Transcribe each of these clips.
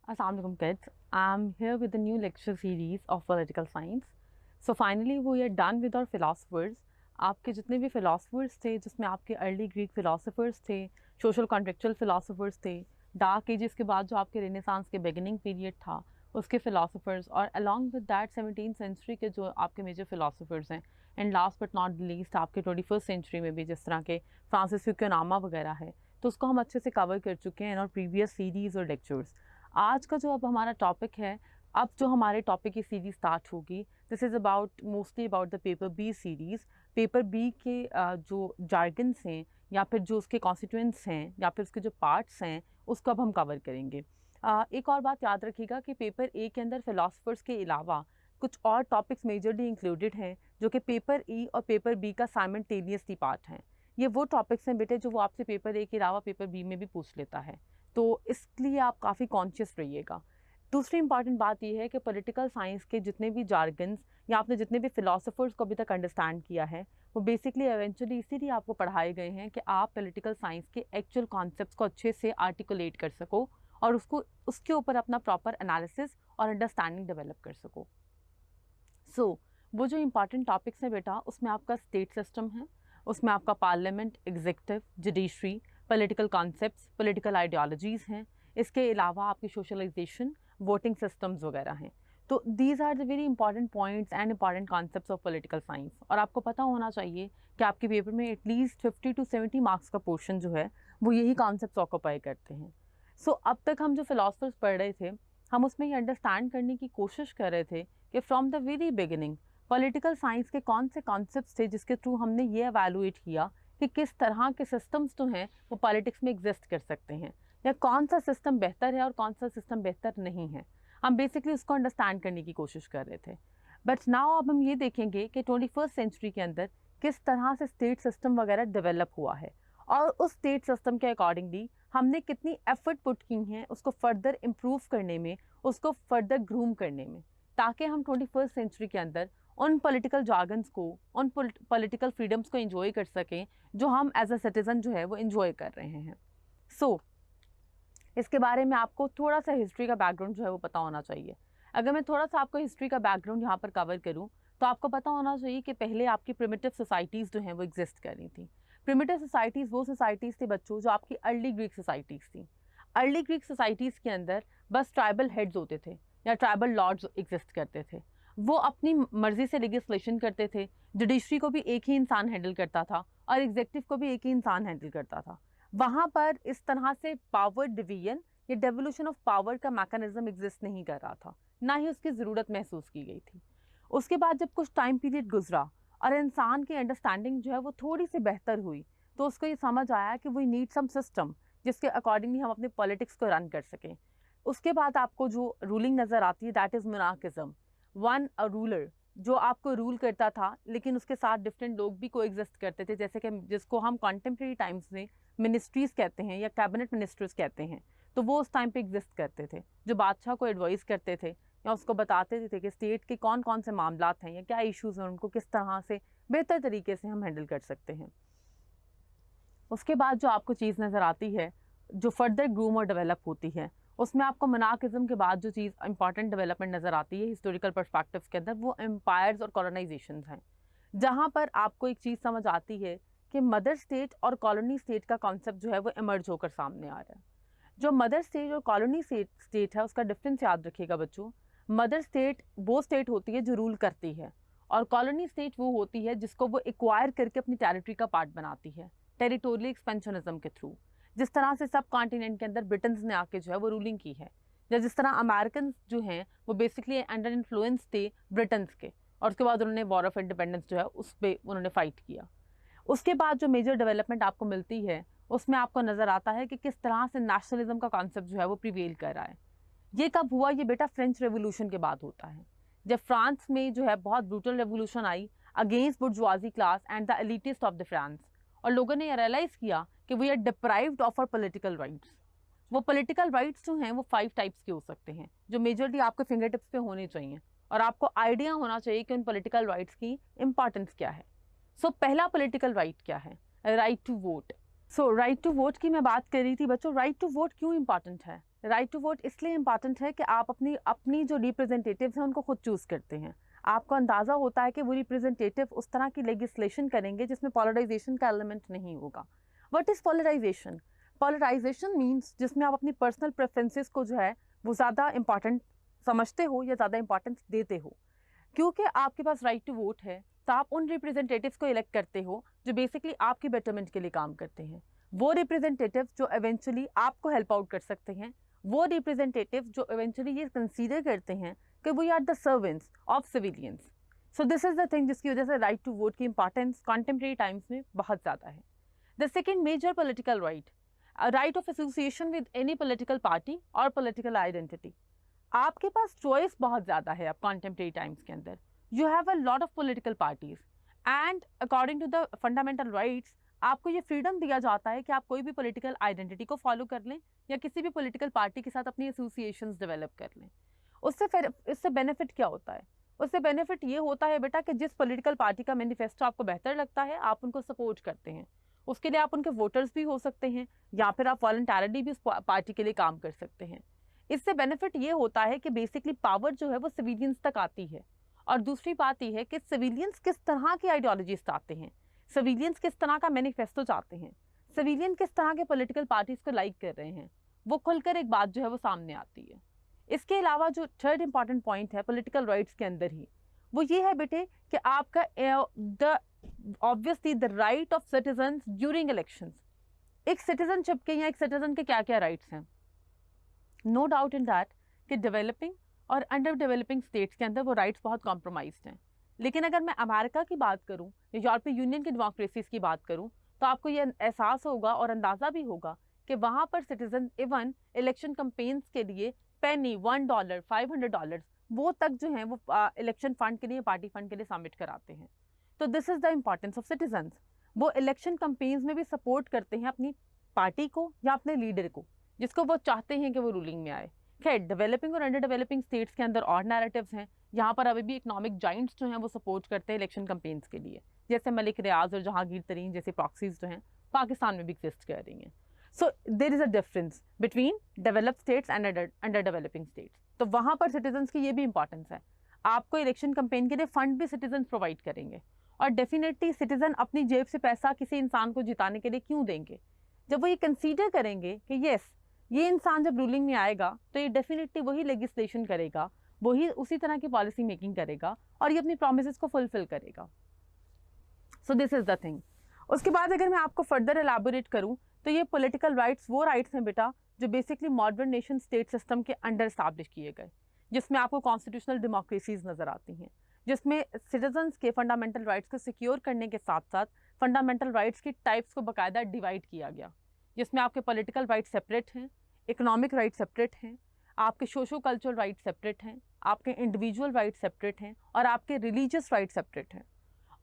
Assalamu alaikum kids. I'm here with the new lecture series of political science. So finally we are done with our philosophers. आपके जितने भी philosophers थे जिसमें आपके early Greek philosophers थे, social contextual philosophers थे, dark ages के बाद जो आपके रेनेसांस के बिगिनिंग पीरियड था उसके philosophers और along with that 17th century के जो आपके मेजर philosophers हैं and last but not least आपके 21st सेंचुरी में भी जिस तरह के फ्रांसिस फ्यूक्योनामा वगैरह है, तो उसको हम अच्छे से कवर कर चुके हैं इन और प्रीवियस सीरीज़ और लेक्चर्स। आज का जो अब हमारा टॉपिक है, अब जो हमारे टॉपिक की सीरीज स्टार्ट होगी, this is about mostly about the paper B series. Paper B के जो जार्गन्स हैं या फिर जो उसके कॉन्स्टिट्यूएंट्स हैं या फिर उसके जो पार्ट्स हैं उसको अब हम कवर करेंगे। एक और बात याद रखिएगा कि पेपर ए के अंदर फिलासफर्स के अलावा कुछ और टॉपिक्स मेजरली इंक्लूडेड हैं जो कि पेपर ई और पेपर बी का साइमल्टेनियसली पार्ट हैं। ये वो टॉपिक्स हैं बेटे जो वो आपसे पेपर ए के अलावा पेपर बी में भी पूछ लेता है, तो इसलिए आप काफ़ी कॉन्शियस रहिएगा। दूसरी इंपॉर्टेंट बात यह है कि पॉलिटिकल साइंस के जितने भी जार्गन्स या आपने जितने भी फिलोसोफर्स को अभी तक अंडरस्टैंड किया है वो बेसिकली एवेंचुअली इसीलिए आपको पढ़ाए गए हैं कि आप पॉलिटिकल साइंस के एक्चुअल कॉन्सेप्ट्स को अच्छे से आर्टिकुलेट कर सको और उसके ऊपर अपना प्रॉपर एनालिसिस और अंडरस्टैंडिंग डेवलप कर सको। वो जो इंपॉर्टेंट टॉपिक्स हैं बेटा, उसमें आपका स्टेट सिस्टम है, उसमें आपका parliament, executive, judiciary, political concepts, political ideologies हैं, इसके अलावा आपकी सोशलाइजेशन, वोटिंग सिस्टम्स वगैरह हैं। तो these are the very important points and important concepts of political science. और आपको पता होना चाहिए कि आपके पेपर में एटलीस्ट 50 to 70 मार्क्स का पोर्शन जो है वो यही कॉन्सेप्ट्स ऑक्यूपाई करते हैं। अब तक हम जो फिलोसफर्स पढ़ रहे थे, हम उसमें ये अंडरस्टैंड करने की कोशिश कर रहे थे कि from the very beginning political science के कौन से कॉन्सेप्ट्स थे जिसके थ्रू हमने ये एवेलुएट किया कि किस तरह के सिस्टम्स जो हैं वो पॉलिटिक्स में एग्जिस्ट कर सकते हैं, या कौन सा सिस्टम बेहतर है और कौन सा सिस्टम बेहतर नहीं है। हम बेसिकली उसको अंडरस्टैंड करने की कोशिश कर रहे थे। बट नाउ अब हम ये देखेंगे कि 21st सेंचुरी के अंदर किस तरह से स्टेट सिस्टम वगैरह डेवलप हुआ है और उस स्टेट सिस्टम के अकॉर्डिंगली हमने कितनी एफर्ट पुट की हैं उसको फर्दर इम्प्रूव करने में, उसको फर्दर ग्रूम करने में, ताकि हम 21st सेंचुरी के अंदर उन पॉलिटिकल जार्गन्स को, उन पॉलिटिकल फ्रीडम्स को एंजॉय कर सकें जो हम एज अ सिटीज़न जो है वो एंजॉय कर रहे हैं। इसके बारे में आपको थोड़ा सा हिस्ट्री का बैकग्राउंड जो है वो पता होना चाहिए। अगर मैं थोड़ा सा आपको हिस्ट्री का बैकग्राउंड यहाँ पर कवर करूँ तो आपको पता होना चाहिए कि पहले आपकी प्रिमिटिव सोसाइटीज़ जो हैं वो एग्जिस्ट कर रही थी। प्रिमिटिव सोसाइटीज़ वो सोसाइटीज़ थी बच्चों जो आपकी अर्ली ग्रीक सोसाइटीज़ थी। अर्ली ग्रीक सोसाइटीज़ के अंदर बस ट्राइबल हेड्स होते थे या ट्राइबल लॉर्ड्स एग्जिस्ट करते थे। वो अपनी मर्जी से लेजिस्लेशन करते थे। जुडिशरी को भी एक ही इंसान हैंडल करता था और एग्जीक्यूटिव को भी एक ही इंसान हैंडल करता था। वहाँ पर इस तरह से पावर डिवीजन या डेवोल्यूशन ऑफ पावर का मैकेनिज्म एग्जिस्ट नहीं कर रहा था, ना ही उसकी ज़रूरत महसूस की गई थी। उसके बाद जब कुछ टाइम पीरियड गुजरा और इंसान की अंडरस्टैंडिंग जो है वो थोड़ी सी बेहतर हुई, तो उसको ये समझ आया कि वी नीड सम सिस्टम जिसके अकॉर्डिंगली हम अपने पॉलिटिक्स को रन कर सकें। उसके बाद आपको जो रूलिंग नज़र आती है that is monarchism. One a ruler जो आपको रूल करता था, लेकिन उसके साथ डिफरेंट लोग भी को एग्जिस्ट करते थे, जैसे कि जिसको हम कॉन्टेम्प्रेरी टाइम्स में मिनिस्ट्रीज़ कहते हैं या कैबिनेट मिनिस्टर्स कहते हैं। तो वो उस टाइम पे एग्जिस्ट करते थे जो बादशाह को एडवाइस करते थे या उसको बताते थे कि स्टेट के कौन कौन से मामलात हैं या क्या इश्यूज़ हैं, उनको किस तरह से बेहतर तरीके से हम हैंडल कर सकते हैं। उसके बाद जो आपको चीज़ नज़र आती है जो फर्दर ग्रूम और डेवलप होती है, उसमें आपको मोनार्किज्म के बाद जो चीज़ इंपॉर्टेंट डेवलपमेंट नज़र आती है हिस्टोरिकल पर्सपेक्टिव्स के अंदर, वो एम्पायर्स और कॉलोनाइजेशन हैं, जहाँ पर आपको एक चीज़ समझ आती है कि मदर स्टेट और कॉलोनी स्टेट का कॉन्सेप्ट जो है वो इमर्ज होकर सामने आ रहा है। जो मदर स्टेट और कॉलोनी स्टेट है उसका डिफरेंस याद रखिएगा बच्चों। मदर स्टेट वो स्टेट होती है जो रूल करती है और कॉलोनी स्टेट वो होती है जिसको वो एक्वायर करके अपनी टेरिटरी का पार्ट बनाती है टेरिटोरियल एक्सपेंशनिज्म के थ्रू। जिस तरह से सब कॉन्टिनेंट के अंदर ब्रिटेन्स ने आके जो है वो रूलिंग की है, या जिस तरह अमेरिकन जो हैं वो बेसिकली अंडर इन्फ्लुएंस थे ब्रिटेन्स के, और उसके बाद उन्होंने वॉर ऑफ इंडिपेंडेंस जो है उस पर उन्होंने फाइट किया। उसके बाद जो मेजर डेवलपमेंट आपको मिलती है उसमें आपको नज़र आता है कि किस तरह से नेशनलिज्म का कॉन्सेप्ट जो है वो प्रिवेल कर रहा है। ये कब हुआ? ये बेटा फ्रेंच रेवोल्यूशन के बाद होता है, जब फ्रांस में जो है बहुत brutal revolution I against bourgeoisie class and the elitist of the France, और लोगों ने रियलाइज़ किया कि we are deprived of our political rights. वो पॉलिटिकल राइट्स जो हैं वो 5 टाइप्स के हो सकते हैं जो मेजरली आपके फिंगर टिप्स पे होने चाहिए, और आपको आइडिया होना चाहिए कि उन पॉलिटिकल राइट्स की इंपॉर्टेंस क्या है। पहला पॉलिटिकल राइट क्या है? Right to vote. Right to vote की मैं बात कर रही थी बच्चों। राइट टू वोट क्यों इंपॉर्टेंट है? राइट टू वोट इसलिए इम्पॉर्टेंट है कि आप अपनी जो रिप्रेजेंटेटिव्स हैं उनको खुद चूज़ करते हैं। आपको अंदाज़ा होता है कि वो रिप्रेजेंटेटिव उस तरह की लेजिस्लेशन करेंगे जिसमें पोलराइजेशन का एलिमेंट नहीं होगा। What is polarisation? Polarisation means जिसमें आप अपनी पर्सनल प्रेफरेंसेस को जो है वो ज़्यादा इंपॉर्टेंट समझते हो या ज़्यादा इंपॉर्टेंस देते हो। क्योंकि आपके पास राइट टू वोट है तो आप उन रिप्रेजेंटेटिव्स को इलेक्ट करते हो जो बेसिकली आपकी बेटरमेंट के लिए काम करते हैं। वो रिप्रेजेंटेटिव जो इवेंचुअली आपको हेल्प आउट कर सकते हैं, वो रिप्रेजेंटेटिव जो इवेंचुअली ये कंसीडर करते हैं कि we are the servants of civilians. So this is the thing जिसकी वजह से राइट टू वोट की इंपॉर्टेंस कॉन्टेम्प्रेरी टाइम्स में बहुत ज़्यादा है। The second major political right, right of association with any political party और पोलिटिकल आइडेंटिटी। आपके पास चॉइस बहुत ज़्यादा है अब कॉन्टेम्प्रेरी टाइम्स के अंदर। You have a lot of political parties and according to the fundamental rights आपको ये फ्रीडम दिया जाता है कि आप कोई भी पॉलिटिकल आइडेंटिटी को फॉलो कर लें या किसी भी पॉलिटिकल पार्टी के साथ अपनी एसोसिएशंस डेवलप कर लें। इससे बेनिफिट क्या होता है? उससे बेनिफिट ये होता है बेटा कि जिस पॉलिटिकल पार्टी का मैनिफेस्टो आपको बेहतर लगता है आप उनको सपोर्ट करते हैं। उसके लिए आप उनके वोटर्स भी हो सकते हैं या फिर आप वॉलंटरली भी उस पार्टी के लिए काम कर सकते हैं। इससे बेनिफिट ये होता है कि बेसिकली पावर जो है वो सिविलियंस तक आती है। और दूसरी बात यह है कि सिविलियंस किस तरह की आइडियोलॉजीज चाहते हैं, सिविलियंस किस तरह का मैनिफेस्टो चाहते हैं, सिविलियन किस तरह के पॉलिटिकल पार्टीज को लाइक कर रहे हैं, वो खुलकर एक बात जो है वो सामने आती है। इसके अलावा जो थर्ड इंपॉर्टेंट पॉइंट है पॉलिटिकल राइट्स के अंदर ही, वो ये है बेटे कि आपका obviously the right of citizen during elections. एक सिटीजनशिप के या एक सिटीजन के क्या क्या राइट्स हैं? नो डाउट इन दैट कि डेवलपिंग और अंडर डेवलपिंग स्टेट्स के अंदर वो राइट्स बहुत कॉम्प्रोमाइज्ड हैं। लेकिन अगर मैं अमेरिका की बात करूं या यूरोपीय यूनियन की डेमोक्रेसीज की बात करूं तो आपको ये एहसास होगा और अंदाज़ा भी होगा कि वहाँ पर सिटीजन इवन इलेक्शन कैंपेन्स के लिए पेनी, $1, $500 वो तक जो हैं वो इलेक्शन फंड के लिए, पार्टी फंड के लिए सबमिट कराते हैं। तो this is the importance of citizens. वो इलेक्शन कैंपेन्स में भी सपोर्ट करते हैं अपनी पार्टी को या अपने लीडर को जिसको वो चाहते हैं कि वो रूलिंग में आए। खैर डेवलपिंग और अंडर डेवलपिंग स्टेट्स के अंदर और नैरेटिव्स हैं। यहाँ पर अभी भी इकोनॉमिक जाइंट्स जो हैं वो सपोर्ट करते हैं इलेक्शन कैंपेन्स के लिए, जैसे मलिक रियाज और जहांगीर तरीन जैसे प्रॉक्सीज जो हैं पाकिस्तान में भी एग्जिस्ट कर रही हैं। So there is a difference between developed states and under developing states. तो वहाँ पर सिटीजन्स की ये भी इंपॉर्टेंस है। आपको इलेक्शन कैंपेन के लिए फंड भी सिटीजन प्रोवाइड करेंगे और डेफिनेटली सिटीजन अपनी जेब से पैसा किसी इंसान को जिताने के लिए क्यों देंगे? जब वो ये कंसीडर करेंगे कि येस ये इंसान जब रूलिंग में आएगा तो ये डेफिनेटली वही लेजिस्लेशन करेगा, वही उसी तरह की पॉलिसी मेकिंग करेगा और ये अपनी प्रॉमिसेस को फुलफिल करेगा। So this is the thing. उसके बाद अगर मैं आपको फर्दर एलाबोरेट करूँ तो ये पॉलिटिकल राइट्स वो राइट्स हैं बेटा जो basically modern nation state system के अंडर इस्टेब्लिश किए गए, जिसमें आपको कॉन्स्टिट्यूशनल डेमोक्रेसीज नज़र आती हैं, जिसमें सिटीजन्स के फंडामेंटल राइट्स को सिक्योर करने के साथ साथ फंडामेंटल राइट्स की टाइप्स को बाकायदा डिवाइड किया गया, जिसमें आपके पॉलिटिकल राइट्स सेपरेट हैं, इकोनॉमिक राइट्स सेपरेट हैं, आपके सोशो कल्चरल राइट्स सेपरेट हैं, आपके इंडिविजुअल राइट्स सेपरेट हैं और आपके रिलीजियस राइट्स सेपरेट हैं।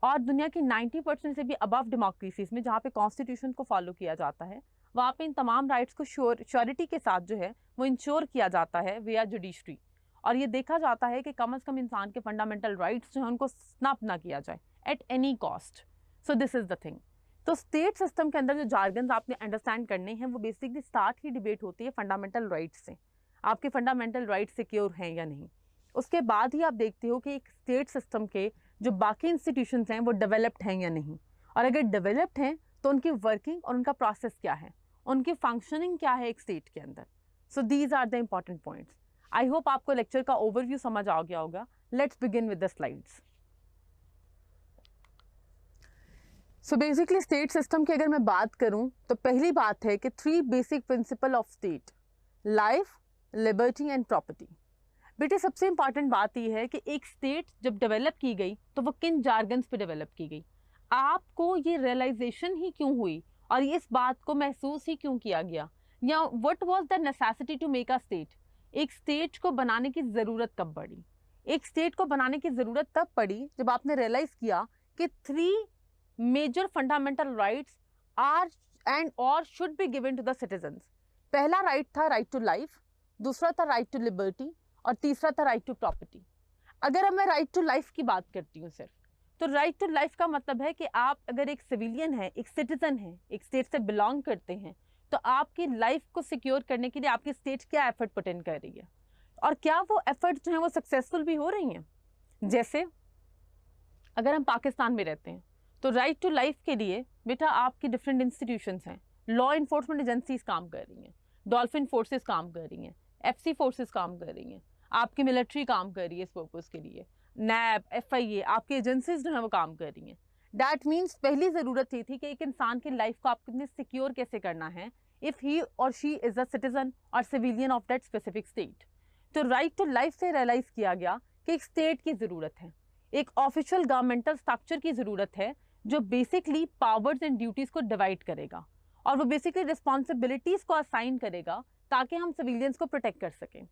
और दुनिया की 90% से भी अबव डेमोक्रेसीज में जहाँ पे कॉन्स्टिट्यूशन को फॉलो किया जाता है वहाँ पे इन तमाम राइट्स को श्योरिटी के साथ जो है वो इंश्योर किया जाता है विया जुडिशरी। और ये देखा जाता है कि कम से कम इंसान के फंडामेंटल राइट्स जो हैं उनको स्नप ना किया जाए at any cost. So this is the thing. तो स्टेट सिस्टम के अंदर जो जार्गन्स आपने अंडरस्टैंड करने हैं वो बेसिकली स्टार्ट ही डिबेट होती है फंडामेंटल राइट्स से, आपके फंडामेंटल राइट्स सिक्योर हैं या नहीं। उसके बाद ही आप देखते हो कि एक स्टेट सिस्टम के जो बाकी इंस्टीट्यूशंस हैं वो डेवलप्ड हैं या नहीं, और अगर डेवलप्ड हैं तो उनकी वर्किंग और उनका प्रोसेस क्या है, उनकी फंक्शनिंग क्या है एक स्टेट के अंदर। So these are the important points. I hope आपको लेक्चर का ओवरव्यू समझ आ गया होगा। Let's begin with the slides. So basically state system की अगर मैं बात करूं तो पहली बात है कि 3 basic principle of state, life, liberty and property. बेटे सबसे इंपॉर्टेंट बात यह है कि एक स्टेट जब डेवलप की गई तो वो किन जार्गन्स पे डेवलप की गई, आपको ये रियलाइजेशन ही क्यों हुई और इस बात को महसूस ही क्यों किया गया, या what was the necessity to make a state. एक स्टेट को बनाने की ज़रूरत कब पड़ी? एक स्टेट को बनाने की ज़रूरत तब पड़ी जब आपने रियलाइज़ किया कि 3 major fundamental rights are and और should be given to the citizens. पहला राइट था राइट टू लाइफ, दूसरा था राइट टू लिबर्टी और तीसरा था राइट टू प्रॉपर्टी। अगर अब मैं राइट टू लाइफ की बात करती हूँ सिर्फ, तो राइट टू लाइफ का मतलब है कि आप अगर एक सिविलियन है, एक सिटीजन है, एक स्टेट से बिलोंग करते हैं, तो आपकी लाइफ को सिक्योर करने के लिए आपकी स्टेट क्या एफर्ट पुट इन कर रही है और क्या वो एफर्ट जो है वो सक्सेसफुल भी हो रही हैं। जैसे अगर हम पाकिस्तान में रहते हैं तो राइट टू लाइफ के लिए बेटा आपकी डिफरेंट इंस्टीट्यूशंस हैं, लॉ इन्फोर्समेंट एजेंसीज काम कर रही हैं, डॉल्फिन फोर्सेस काम कर रही हैं, एफसी फोर्सेस काम कर रही हैं, आपकी मिलिट्री काम कर रही है इस पर्पज़ के लिए, नैब, FIA, आपकी एजेंसीज जो है वो काम कर रही हैं। डैट मीन्स पहली ज़रूरत ये थी कि एक इंसान की लाइफ को आपको कितने सिक्योर कैसे करना है इफ़ ही और शी इज़ अ सिटीजन और civilian of that specific state. तो राइट टू लाइफ से रियलाइज़ किया गया कि एक स्टेट की ज़रूरत है, एक ऑफिशियल गवर्नमेंटल स्ट्रक्चर की ज़रूरत है जो बेसिकली पावर्स एंड ड्यूटीज़ को डिवाइड करेगा और वो बेसिकली रिस्पॉन्सिबिलिटीज़ को असाइन करेगा ताकि हम सिविलियंस को प्रोटेक्ट कर सकें।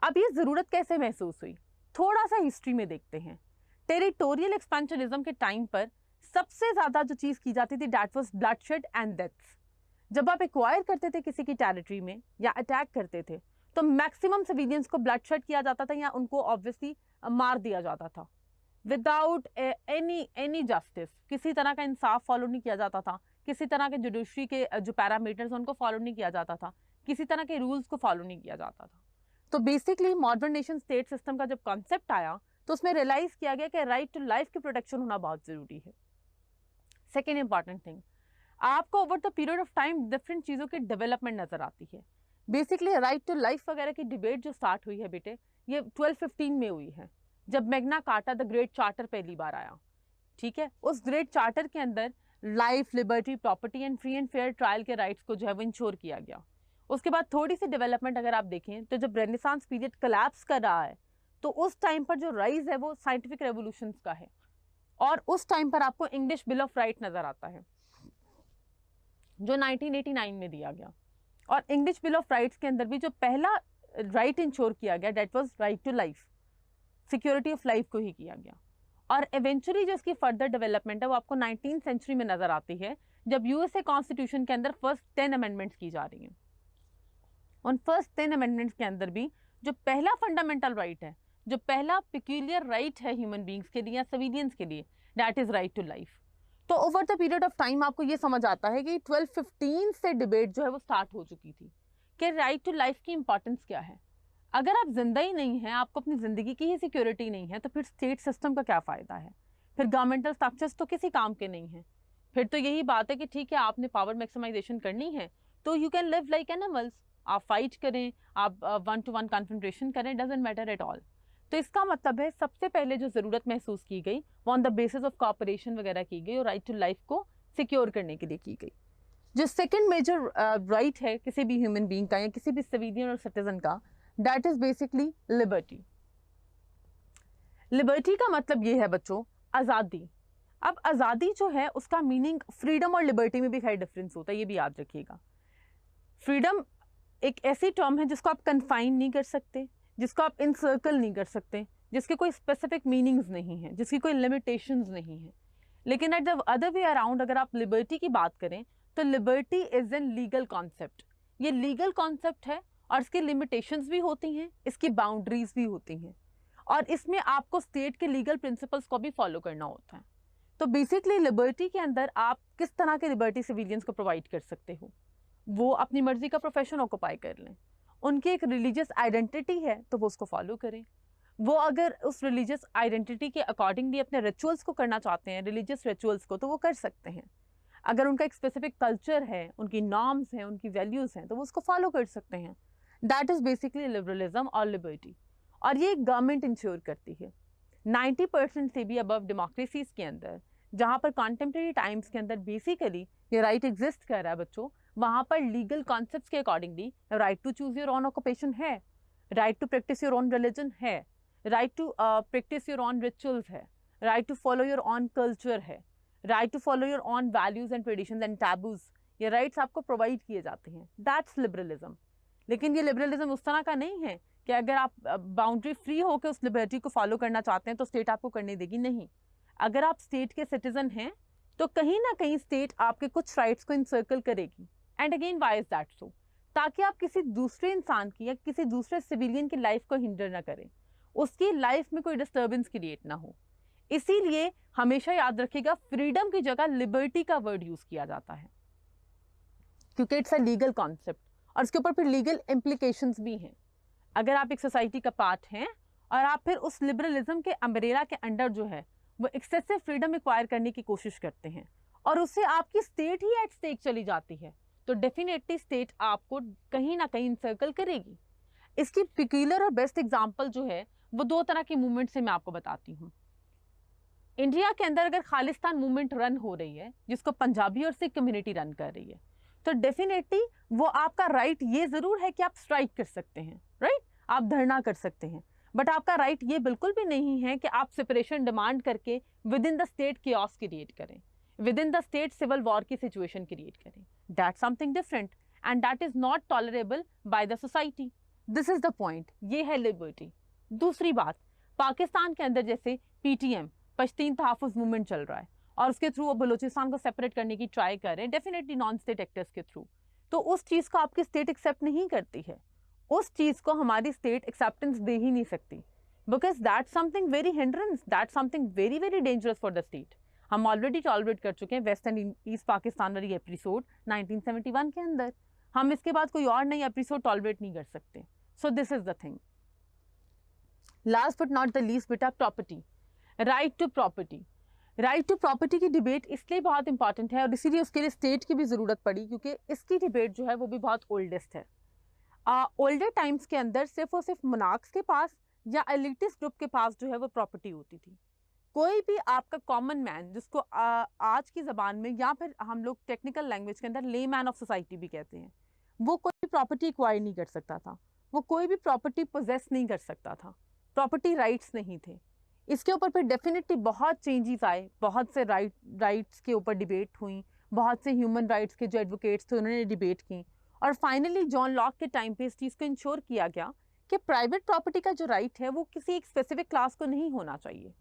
अब ये ज़रूरत कैसे महसूस हुई, थोड़ा सा हिस्ट्री में देखते हैं। टेरिटोरियल एक्सपेंशनिज्म के टाइम पर सबसे ज़्यादा जो चीज़ की जाती थी that was bloodshed and deaths. जब आप एक्वायर करते थे किसी की टेरिटरी में या अटैक करते थे तो मैक्सिमम सिविलियंस को ब्लडशेड किया जाता था या उनको ऑब्वियसली मार दिया जाता था विदाउट एनी जस्टिस। किसी तरह का इंसाफ फॉलो नहीं किया जाता था, किसी तरह के जुडिशरी के जो पैरामीटर्स उनको फॉलो नहीं किया जाता था, किसी तरह के रूल्स को फॉलो नहीं किया जाता था। तो basically modern nation state system का जब कॉन्सेप्ट आया तो उसमें रियलाइज किया गया कि राइट टू लाइफ की प्रोटेक्शन होना बहुत ज़रूरी है। सेकेंड इंपॉर्टेंट थिंग, आपको over the period of time different चीज़ों की डेवलपमेंट नज़र आती है। बेसिकली राइट टू लाइफ वगैरह की डिबेट जो स्टार्ट हुई है बेटे ये 1215 में हुई है जब Magna carta the great charter पहली बार आया। ठीक है, उस ग्रेट चार्टर के अंदर life, liberty, property and free and fair trial के राइट्स को जो है वो इंश्योर किया गया। उसके बाद थोड़ी सी डेवलपमेंट अगर आप देखें तो जब रेनेसांस पीरियड कोलैप्स कर रहा है तो उस टाइम पर जो राइज है वो साइंटिफिक रेवोल्यूशंस का है और उस टाइम पर आपको इंग्लिश बिल ऑफ राइट नज़र आता है जो 1989 में दिया गया। और इंग्लिश बिल ऑफ राइट्स के अंदर भी जो पहला राइट इंश्योर किया गया that was right to life, security of life को ही किया गया। और इवेंचुअली जो इसकी फर्दर डेवलपमेंट है वो आपको 19th सेंचुरी में नज़र आती है जब यूएसए कॉन्स्टिट्यूशन के अंदर फर्स्ट 10 अमेंडमेंट्स की जा रही हैं। उन फर्स्ट 10 अमेंडमेंट्स के अंदर भी जो पहला फंडामेंटल राइट है, जो पहला पिक्यूलियर राइट है ह्यूमन बींग्स के लिए या सिविलियंस के लिए, that is right to life. तो over the period of time आपको ये समझ आता है कि 1215 से डिबेट जो है वो स्टार्ट हो चुकी थी कि राइट टू लाइफ की इंपॉर्टेंस क्या है। अगर आप जिंदा ही नहीं हैं, आपको अपनी ज़िंदगी की ही सिक्योरिटी नहीं है तो फिर स्टेट सिस्टम का क्या फ़ायदा है, फिर गवर्नमेंटल स्ट्रक्चर्स तो किसी काम के नहीं हैं। फिर तो यही बात है कि ठीक है आपने पावर मैक्सिमाइजेशन करनी है तो you can live like animals, आप फाइट करें, आप 1-to-1 कन्फ्रंटेशन करें, डजेंट मैटर एट ऑल। तो इसका मतलब है सबसे पहले जो ज़रूरत महसूस की गई वो on the basis of corporation वगैरह की गई और राइट टू लाइफ को सिक्योर करने के लिए की गई। जो सेकेंड मेजर राइट है किसी भी ह्यूमन बीइंग का या किसी भी सिविलियन और सिटीजन का, that is basically liberty. Liberty का मतलब ये है बच्चों आज़ादी। अब आज़ादी जो है उसका मीनिंग फ्रीडम और लिबर्टी में भी खैर डिफरेंस होता है, ये भी याद रखिएगा। फ्रीडम एक ऐसी टर्म है जिसको आप कन्फाइन नहीं कर सकते, जिसको आप इनसर्कल नहीं कर सकते, जिसके कोई स्पेसिफिक मीनिंग्स नहीं है, जिसकी कोई लिमिटेशंस नहीं है। लेकिन at the other way around अगर आप लिबर्टी की बात करें तो liberty is an legal concept. ये लीगल कॉन्सेप्ट है और इसकी लिमिटेशंस भी होती हैं, इसकी बाउंड्रीज भी होती हैं और इसमें आपको स्टेट के लीगल प्रिंसिपल्स को भी फॉलो करना होता है। तो बेसिकली लिबर्टी के अंदर आप किस तरह के लिबर्टी सिविलियंस को प्रोवाइड कर सकते हो, वो अपनी मर्जी का प्रोफेशन ऑक्यूपाई कर लें, उनकी एक रिलीजियस आइडेंटिटी है तो वो उसको फॉलो करें, वो अगर उस रिलीजियस आइडेंटिटी के अकॉर्डिंगली अपने रिचुअल्स को करना चाहते हैं, रिलीजियस रिचुअल्स को, तो वो कर सकते हैं। अगर उनका एक स्पेसिफिक कल्चर है, उनकी नॉर्म्स हैं, उनकी वैल्यूज़ हैं तो वो उसको फॉलो कर सकते हैं। दैट इज़ बेसिकली लिबरलिज्म और लिबर्टी। और ये गवर्नमेंट इंश्योर करती है। 90% से भी अबव डेमोक्रेसीज के अंदर जहाँ पर कॉन्टेम्प्रेरी टाइम्स के अंदर बेसिकली ये राइट एग्जिस्ट कर रहा है बच्चों, वहाँ पर लीगल कॉन्सेप्ट्स के accordingly right to choose your own occupation है, right to practice your own religion है, right to practice your own rituals है, right to follow your own culture है, right to follow your own values and traditions and taboos. ये rights आपको provide किए जाते हैं, that's liberalism. लेकिन ये लिबरलिज्म उस तरह का नहीं है कि अगर आप बाउंड्री फ्री होकर उस लिबर्टी को फॉलो करना चाहते हैं तो स्टेट आपको करने देगी, नहीं। अगर आप स्टेट के सिटीजन हैं तो कहीं ना कहीं स्टेट आपके कुछ राइट्स को इंसर्कल करेगी। And again why is that so? ताकि आप किसी दूसरे इंसान की या किसी दूसरे सिविलियन की लाइफ को हिंडर ना करें, उसकी लाइफ में कोई डिस्टर्बेंस क्रिएट ना हो। इसीलिए हमेशा याद रखिएगा फ्रीडम की जगह लिबर्टी का वर्ड यूज किया जाता है। क्योंकि इट्स अ लीगल कॉन्सेप्ट और इसके ऊपर फिर लीगल इम्प्लीकेशंस भी हैं। अगर आप एक सोसाइटी का पार्ट हैं और आप फिर उस लिबरलिज्म के अम्ब्रेला के अंडर जो है वो एक्सेसिव फ्रीडम एक्वायर करने की कोशिश करते हैं और उससे आपकी स्टेट ही एट स्टेक चली जाती है, तो डेफिनेटली स्टेट आपको कहीं ना कहीं इंसर्कल करेगी। इसकी पिक्यूलर और बेस्ट एग्जांपल जो है वो दो तरह के मूवमेंट से मैं आपको बताती हूँ। इंडिया के अंदर अगर खालिस्तान मूवमेंट रन हो रही है जिसको पंजाबी और सिख कम्युनिटी रन कर रही है, तो डेफिनेटली वो आपका राइट ये जरूर है कि आप स्ट्राइक कर सकते हैं, राइट, आप धरना कर सकते हैं, बट आपका राइट ये बिल्कुल भी नहीं है कि आप सेपरेशन डिमांड करके within the state chaos create करें, within the state civil war की सिचुएशन क्रिएट करें। That's something different and that is not tolerable by the society. This is the point, ये है liberty. दूसरी बात, पाकिस्तान के अंदर जैसे पीटीएम पश्तीन तहफ़्फ़ुज़ मूवमेंट चल रहा है और उसके थ्रू वो बलूचिस्तान को सेपरेट करने की ट्राई कर रहे हैं, डेफिनेटली नॉन स्टेट एक्टर्स के थ्रू, तो उस चीज़ को आपकी स्टेट एक्सेप्ट नहीं करती है, उस चीज़ को हमारी स्टेट एक्सेप्टेंस दे ही नहीं सकती, because that something very hindrance, that something very very dangerous for the state. हम ऑलरेडी टॉलरेट कर चुके हैं वेस्ट एंड ईस्ट पाकिस्तान वाली एपिसोड 1971 के अंदर, हम इसके बाद कोई और नई एपिसोड टॉलरेट नहीं कर सकते। So this is the thing. Last but not the least बेटा, property, right to property. Right to property की डिबेट इसलिए बहुत इंपॉर्टेंट है और इसीलिए उसके लिए स्टेट की भी ज़रूरत पड़ी, क्योंकि इसकी डिबेट जो है वो भी बहुत ओल्डेस्ट है। ओल्डर टाइम्स के अंदर सिर्फ और सिर्फ मोनार्क्स के पास या एलिटिस्ट ग्रुप के पास जो है वो प्रॉपर्टी होती थी। कोई भी आपका कॉमन मैन, जिसको आज की ज़बान में या फिर हम लोग टेक्निकल लैंग्वेज के अंदर ले मैन ऑफ सोसाइटी भी कहते हैं, वो कोई भी प्रॉपर्टी एक्वायर नहीं कर सकता था, वो कोई भी प्रॉपर्टी पोजेस नहीं कर सकता था, प्रॉपर्टी राइट्स नहीं थे। इसके ऊपर फिर डेफिनेटली बहुत चेंजेस आए, बहुत से राइट्स के ऊपर डिबेट हुई, बहुत से ह्यूमन राइट्स के जो एडवोकेट्स थे उन्होंने डिबेट की और फाइनली जॉन लॉक के टाइम पे इस चीज़ को इंश्योर किया गया कि प्राइवेट प्रॉपर्टी का जो राइट है वो किसी एक स्पेसिफिक क्लास को नहीं होना चाहिए।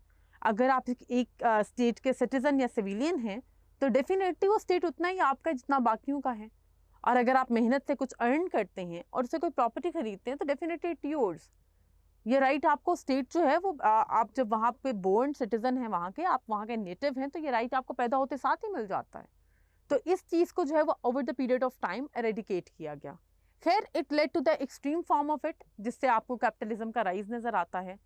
अगर आप एक स्टेट के सिटीजन या सिविलियन हैं तो डेफिनेटली वो स्टेट उतना ही आपका जितना बाकियों का है, और अगर आप मेहनत से कुछ अर्न करते हैं और उससे कोई प्रॉपर्टी खरीदते हैं तो डेफिनेटली इट योर्स। ये राइट आपको स्टेट जो है वो आप जब वहाँ पे बोर्न सिटीजन हैं वहाँ के, आप वहाँ के नेटिव हैं, तो ये राइट आपको पैदा होते साथ ही मिल जाता है। तो इस चीज़ को जो है वो over the period of time eradicate किया गया। खैर it led to the extreme form of it, जिससे आपको कैपिटलिज्म का राइज नज़र आता है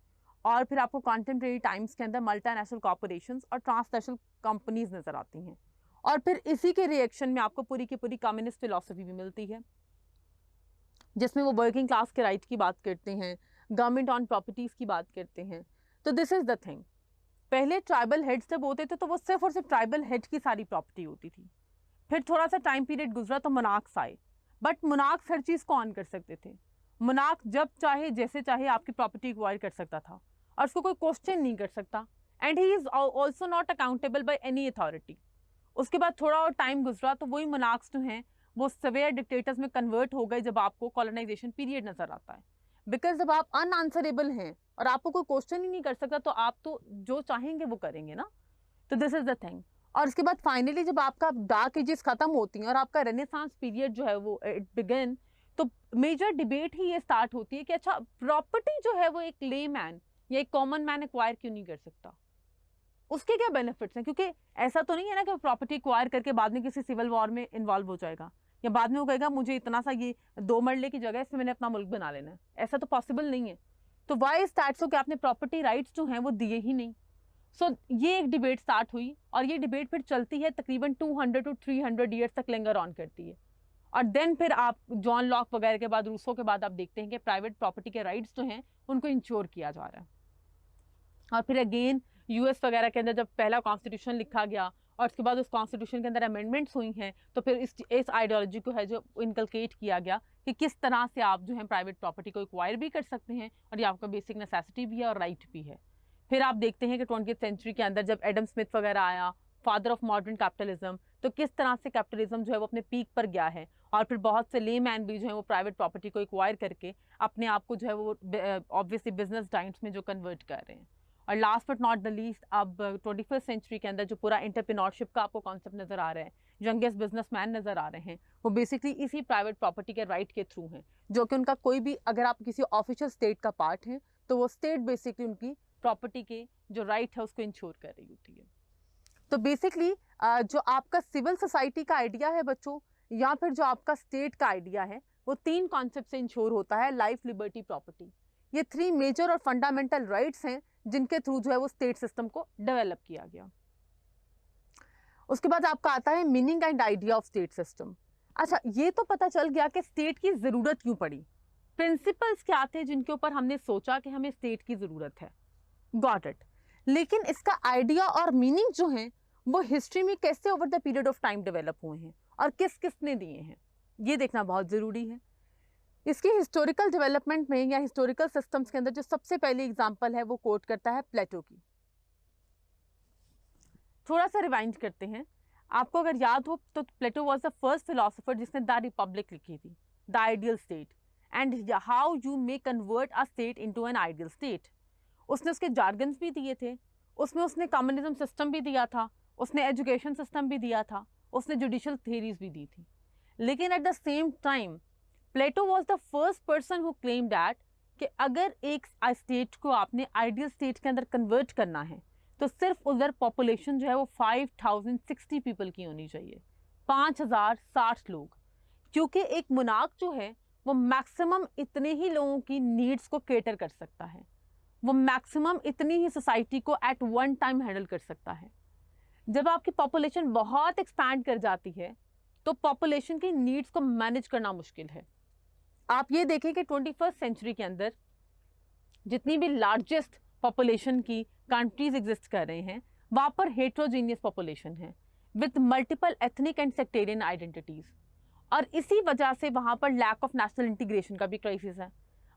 और फिर आपको कॉन्टेम्प्रेरी टाइम्स के अंदर मल्टीनेशनल कॉर्पोरेशंस और ट्रांसनेशनल कंपनीज नज़र आती हैं, और फिर इसी के रिएक्शन में आपको पूरी की पूरी कम्युनिस्ट फिलॉसफी भी मिलती है, जिसमें वो वर्किंग क्लास के राइट की बात करते हैं, गवर्नमेंट ऑन प्रॉपर्टीज़ की बात करते हैं। तो दिस इज़ द थिंग, पहले ट्राइबल हेड्स जब होते थे तो वो सिर्फ और सिर्फ ट्राइबल हेड की सारी प्रॉपर्टी होती थी। फिर थोड़ा सा टाइम पीरियड गुजरा तो मोनार्क्स आए, बट मोनार्क्स हर चीज़ को ऑन कर सकते थे। मोनार्क जब चाहे जैसे चाहे आपकी प्रॉपर्टी एक्वायर कर सकता था और उसको कोई क्वेश्चन नहीं कर सकता, and he is also not accountable by any authority. उसके बाद थोड़ा और टाइम गुजरा तो वही मोनार्क्स जो हैं वो सवेयर डिक्टेटर्स में कन्वर्ट हो गए जब आपको कॉलोनाइजेशन पीरियड नज़र आता है, बिकॉज जब आप अनआंसरेबल हैं और आपको कोई क्वेश्चन ही नहीं कर सकता तो आप तो जो चाहेंगे वो करेंगे ना। तो दिस इज़ द थिंग। और उसके बाद फाइनली जब आपका डार्क एजेस खत्म होती हैं और आपका रेनेसांस पीरियड जो है वो इट बिगिन, तो मेजर डिबेट ही ये स्टार्ट होती है कि अच्छा प्रॉपर्टी जो है वो एक ले मैन या एक कॉमन मैन एक्वायर क्यों नहीं कर सकता, उसके क्या बेनिफिट्स हैं। क्योंकि ऐसा तो नहीं है ना कि प्रॉपर्टी एक्वायर करके बाद में किसी सिविल वॉर में इन्वॉल्व हो जाएगा या बाद में वो कहेगा मुझे इतना सा ये 2 मरले की जगह इसमें मैंने अपना मुल्क बना लेना है, ऐसा तो पॉसिबल नहीं है। तो वाई इज दैट सो कि आपने प्रॉपर्टी राइट्स जो हैं वो दिए ही नहीं। सो ये एक डिबेट स्टार्ट हुई और ये डिबेट फिर चलती है तकरीबन 200 to 300 ईयर्स तक लिंगर ऑन करती है, और देन फिर आप जॉन लॉक वगैरह के बाद, रूसो के बाद आप देखते हैं कि प्राइवेट प्रॉपर्टी के राइट्स जो हैं उनको इंश्योर किया जा रहा है। और फिर अगेन यूएस वगैरह के अंदर जब पहला कॉन्स्टिट्यूशन लिखा गया और उसके बाद उस कॉन्स्टिट्यूशन के अंदर अमेंडमेंट्स हुई हैं, तो फिर इस आइडियोलॉजी को है जो इनकलकेट किया गया कि किस तरह से आप जो है प्राइवेट प्रॉपर्टी को एक्वायर भी कर सकते हैं और ये आपका बेसिक नेसेसिटी भी है और राइट भी है। फिर आप देखते हैं कि 20th सेंचुरी के अंदर जब एडम स्मिथ वगैरह आया, फादर ऑफ मॉडर्न कैपिटलिज्म, तो किस तरह से कैपिटलिज्म जो है वो अपने पीक पर गया है और फिर बहुत से ले मैन भी जो है वो प्राइवेट प्रॉपर्टी को एक्वायर करके अपने आप को जो है वो ऑब्वियसली बिजनेस डाइंट्स में जो कन्वर्ट कर रहे हैं। और last but not the least, अब 21st सेंचुरी के अंदर जो पूरा एंटरप्रेन्योरशिप का आपको कॉन्सेप्ट नज़र आ रहा है, यंगेस्ट बिजनेसमैन नज़र आ रहे हैं, वो बेसिकली इसी प्राइवेट प्रॉपर्टी के राइट के थ्रू हैं, जो कि उनका कोई भी, अगर आप किसी ऑफिशियल स्टेट का पार्ट हैं तो वो स्टेट बेसिकली उनकी प्रॉपर्टी के जो राइट है उसको इंश्योर कर रही होती है। तो बेसिकली जो आपका सिविल सोसाइटी का आइडिया है बच्चों, या फिर जो आपका स्टेट का आइडिया है वो 3 कॉन्सेप्ट से इंश्योर होता है, लाइफ, लिबर्टी, प्रॉपर्टी। ये 3 मेजर और फंडामेंटल राइट्स हैं जिनके थ्रू जो है वो स्टेट सिस्टम को डेवलप किया गया। उसके बाद आपका आता है meaning and idea of state system. अच्छा, ये तो पता चल गया कि स्टेट की जरूरत क्यों पड़ी, प्रिंसिपल्स क्या थे जिनके ऊपर हमने सोचा कि हमें स्टेट की जरूरत है, गॉट इट। लेकिन इसका आइडिया और मीनिंग जो है वो हिस्ट्री में कैसे over the period of time develop हुए हैं और किस किसने दिए हैं, ये देखना बहुत जरूरी है। इसकी हिस्टोरिकल डेवलपमेंट में या हिस्टोरिकल सिस्टम्स के अंदर जो सबसे पहली एग्जांपल है वो कोट करता है प्लेटो की। थोड़ा सा रिवाइंड करते हैं, आपको अगर याद हो तो प्लेटो वाज द फर्स्ट फिलोसोफर जिसने द रिपब्लिक लिखी थी, the ideal state and how you may convert a state into an ideal state. उसने उसके जार्गन्स भी दिए थे, उसमें उसने कम्युनिज्म सिस्टम भी दिया था, उसने एजुकेशन सिस्टम भी दिया था, उसने जुडिशल थ्योरीज भी दी थी। लेकिन at the same time Plato was the first person who claim that कि अगर एक स्टेट को आपने आइडियल स्टेट के अंदर कन्वर्ट करना है तो सिर्फ उधर पॉपुलेशन जो है वो 5060 पीपल की होनी चाहिए, 5060 लोग, क्योंकि एक मोनार्क जो है वो मैक्सिमम इतने ही लोगों की नीड्स को केटर कर सकता है, वो मैक्सिमम इतनी ही सोसाइटी को एट वन टाइम हैंडल कर सकता है। जब आपकी पॉपुलेशन बहुत एक्सपैंड कर जाती है तो पॉपुलेशन की नीड्स को मैनेज करना मुश्किल है। आप ये देखें कि 21st सेंचुरी के अंदर जितनी भी लार्जेस्ट पॉपुलेशन की कंट्रीज एग्जिस्ट कर रहे हैं वहाँ पर हेट्रोजीनियस पॉपुलेशन है with multiple ethnic and sectarian identities, और इसी वजह से वहाँ पर लैक ऑफ नेशनल इंटीग्रेशन का भी क्राइसिस है,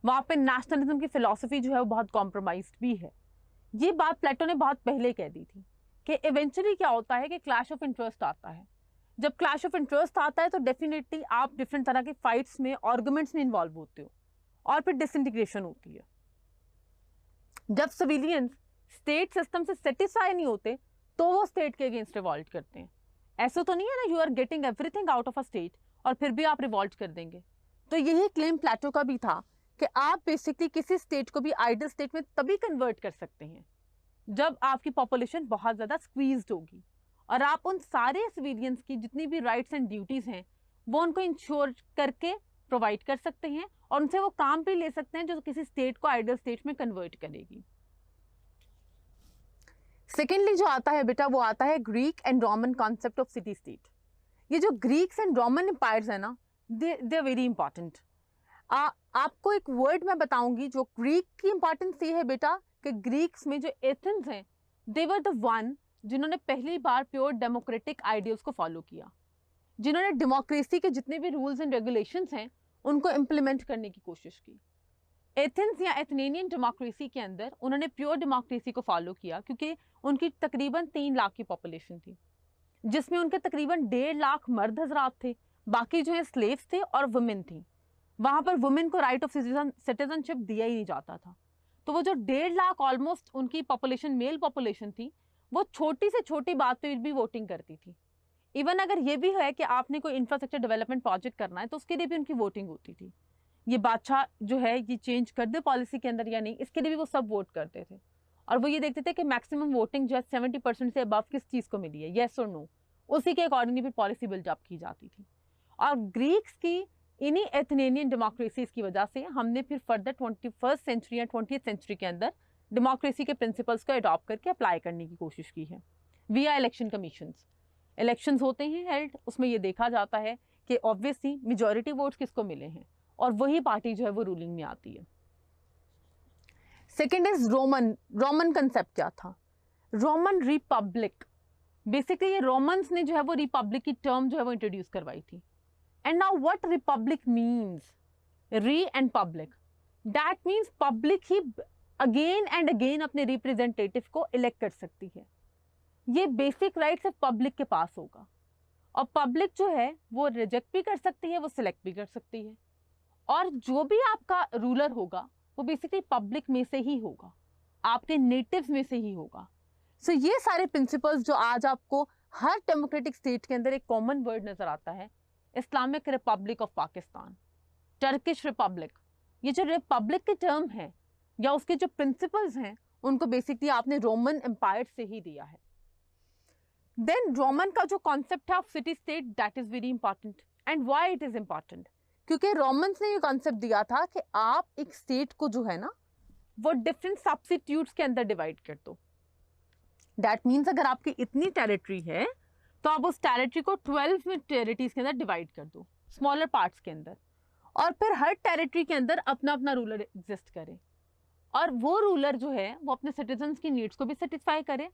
वहाँ पे नेशनलिज्म की फिलॉसफी जो है वो बहुत कॉम्प्रोमाइज्ड भी है। ये बात प्लेटो ने बहुत पहले कह दी थी कि इवेंचुअली क्या होता है कि क्लैश ऑफ इंटरेस्ट आता है। जब क्लैश ऑफ इंटरेस्ट आता है तो डेफिनेटली आप डिफरेंट तरह के फाइट्स में, आर्गुमेंट्स में इन्वॉल्व होते हो और फिर डिसइंटीग्रेशन होती है। जब सिविलियंस स्टेट सिस्टम से सेटिस्फाई नहीं होते तो वो स्टेट के अगेंस्ट रिवॉल्ट करते हैं। ऐसा तो नहीं है ना you are getting everything out of a state और फिर भी आप रिवॉल्ट कर देंगे। तो यही क्लेम प्लेटो का भी था कि आप बेसिकली किसी स्टेट को भी आइडियल स्टेट में तभी कन्वर्ट कर सकते हैं जब आपकी पॉपुलेशन बहुत ज़्यादा स्क्वीज्ड होगी और आप उन सारे सिविलियंस की जितनी भी राइट्स एंड ड्यूटीज़ हैं वो उनको इंश्योर करके प्रोवाइड कर सकते हैं और उनसे वो काम भी ले सकते हैं जो किसी स्टेट को आइडियल स्टेट में कन्वर्ट करेगी। सेकेंडली जो आता है बेटा वो आता है Greek and Roman concept of city state. ये जो ग्रीक्स एंड रोमन एम्पायर्स है ना, दे आर वेरी इंपॉर्टेंट। आपको एक वर्ड मैं बताऊंगी जो ग्रीक की इंपॉर्टेंस ये है बेटा कि ग्रीक्स में जो एथेंस हैं दे वर द वन जिन्होंने पहली बार प्योर डेमोक्रेटिक आइडियल्स को फॉलो किया, जिन्होंने डेमोक्रेसी के जितने भी रूल्स एंड रेगुलेशंस हैं उनको इम्प्लीमेंट करने की कोशिश की। एथेंस या एथेनियन डेमोक्रेसी के अंदर उन्होंने प्योर डेमोक्रेसी को फॉलो किया क्योंकि उनकी तकरीबन 3 लाख की पॉपुलेशन थी, जिसमें उनके तकरीबन 1.5 लाख मर्द हजरात थे, बाकी जो है स्लेव्स थे और वुमेन थी। वहाँ पर वुमेन को राइट ऑफ सिटीजनशिप दिया ही नहीं जाता था। तो वो जो 1.5 लाख ऑलमोस्ट उनकी पॉपुलेशन मेल पॉपुलेशन थी वो छोटी से छोटी बात पे भी वोटिंग करती थी। इवन अगर ये भी है कि आपने कोई इंफ्रास्ट्रक्चर डेवलपमेंट प्रोजेक्ट करना है तो उसके लिए भी उनकी वोटिंग होती थी। ये बादशाह जो है ये चेंज कर दे पॉलिसी के अंदर या नहीं, इसके लिए भी वो सब वोट करते थे और वो ये देखते थे कि मैक्सिमम वोटिंग जो है 70% से अबव किस चीज़ को मिली है, येस और नो, उसी के अकॉर्डिंगली फिर पॉलिसी बिल्डअप की जाती थी। और ग्रीक्स की इन्हीं एथेनियन डेमोक्रेसीज की वजह से हमने फिर फर्दर 21st सेंचुरी या 20th सेंचुरी के अंदर डेमोक्रेसी के प्रिंसिपल्स को अडॉप्ट करके अप्लाई करने की कोशिश की है विया इलेक्शन कमीशंस। इलेक्शंस होते हैं हेल्ड, उसमें ये देखा जाता है कि ऑब्वियसली मेजॉरिटी वोट्स किसको मिले हैं और वही पार्टी जो है वो रूलिंग में आती है। सेकेंड इज रोमन कंसेप्ट क्या था, रोमन रिपब्लिक। बेसिकली ये रोमन्स ने जो है वो रिपब्लिक की टर्म जो है वो इंट्रोड्यूस करवाई थी। And now what Republic means, री and public, that means public he again and again अपने रिप्रेजेंटेटिव को इलेक्ट कर सकती है। ये बेसिक राइट सिर्फ पब्लिक के पास होगा और पब्लिक जो है वो रिजेक्ट भी कर सकती है, वो सिलेक्ट भी कर सकती है और जो भी आपका रूलर होगा वो बेसिकली पब्लिक में से ही होगा, आपके नेटिव्स में से ही होगा। सो ये सारे प्रिंसिपल्स जो आज आपको हर डेमोक्रेटिक स्टेट के अंदर एक कॉमन वर्ड नजर आता है, Islamic Republic of Pakistan, Turkish Republic, ये जो रिपब्लिक की टर्म है या उसके जो प्रिंसिपल्स हैं उनको बेसिकली आपने रोमन एम्पायर से ही दिया है। देन रोमन का जो कॉन्सेप्ट है of city state that is very important. And why it is important, क्योंकि रोमन्स ने ये कॉन्सेप्ट दिया था कि आप एक स्टेट को जो है ना वो डिफरेंट सब्स्टिट्यूट्स के अंदर डिवाइड कर दो। दैट मीन्स अगर आपकी इतनी टेरिटरी है तो आप उस टेरिटरी को 12 में टेरिटरीज के अंदर डिवाइड कर दो, स्मॉलर पार्ट्स के अंदर, और फिर हर टेरिटरी के अंदर अपना अपना रूलर एग्जिस्ट करे, और वो रूलर जो है वो अपने सिटीजन्स की नीड्स को भी सेटिस्फाई करे,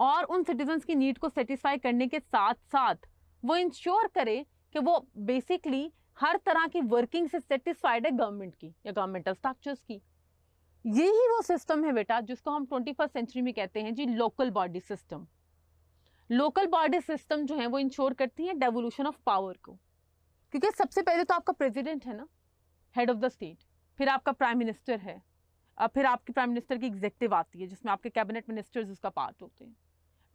और उन सिटीजन्स की नीड को सेटिस्फाई करने के साथ साथ वो इंश्योर करे कि वो बेसिकली हर तरह की वर्किंग से सेटिस्फाइड है गवर्नमेंट की या गवर्नमेंटल स्ट्रक्चर्स की। यही वो सिस्टम है बेटा जिसको हम 21st सेंचुरी में कहते हैं जी local body system. Local body system जो है वो इंश्योर करती है डेवोल्यूशन ऑफ पावर को, क्योंकि सबसे पहले तो आपका प्रेसिडेंट है ना, हेड ऑफ द स्टेट, फिर आपका प्राइम मिनिस्टर है, फिर आपके प्राइम मिनिस्टर की एग्जेक्टिव आती है जिसमें आपके कैबिनेट मिनिस्टर्स उसका पार्ट होते हैं,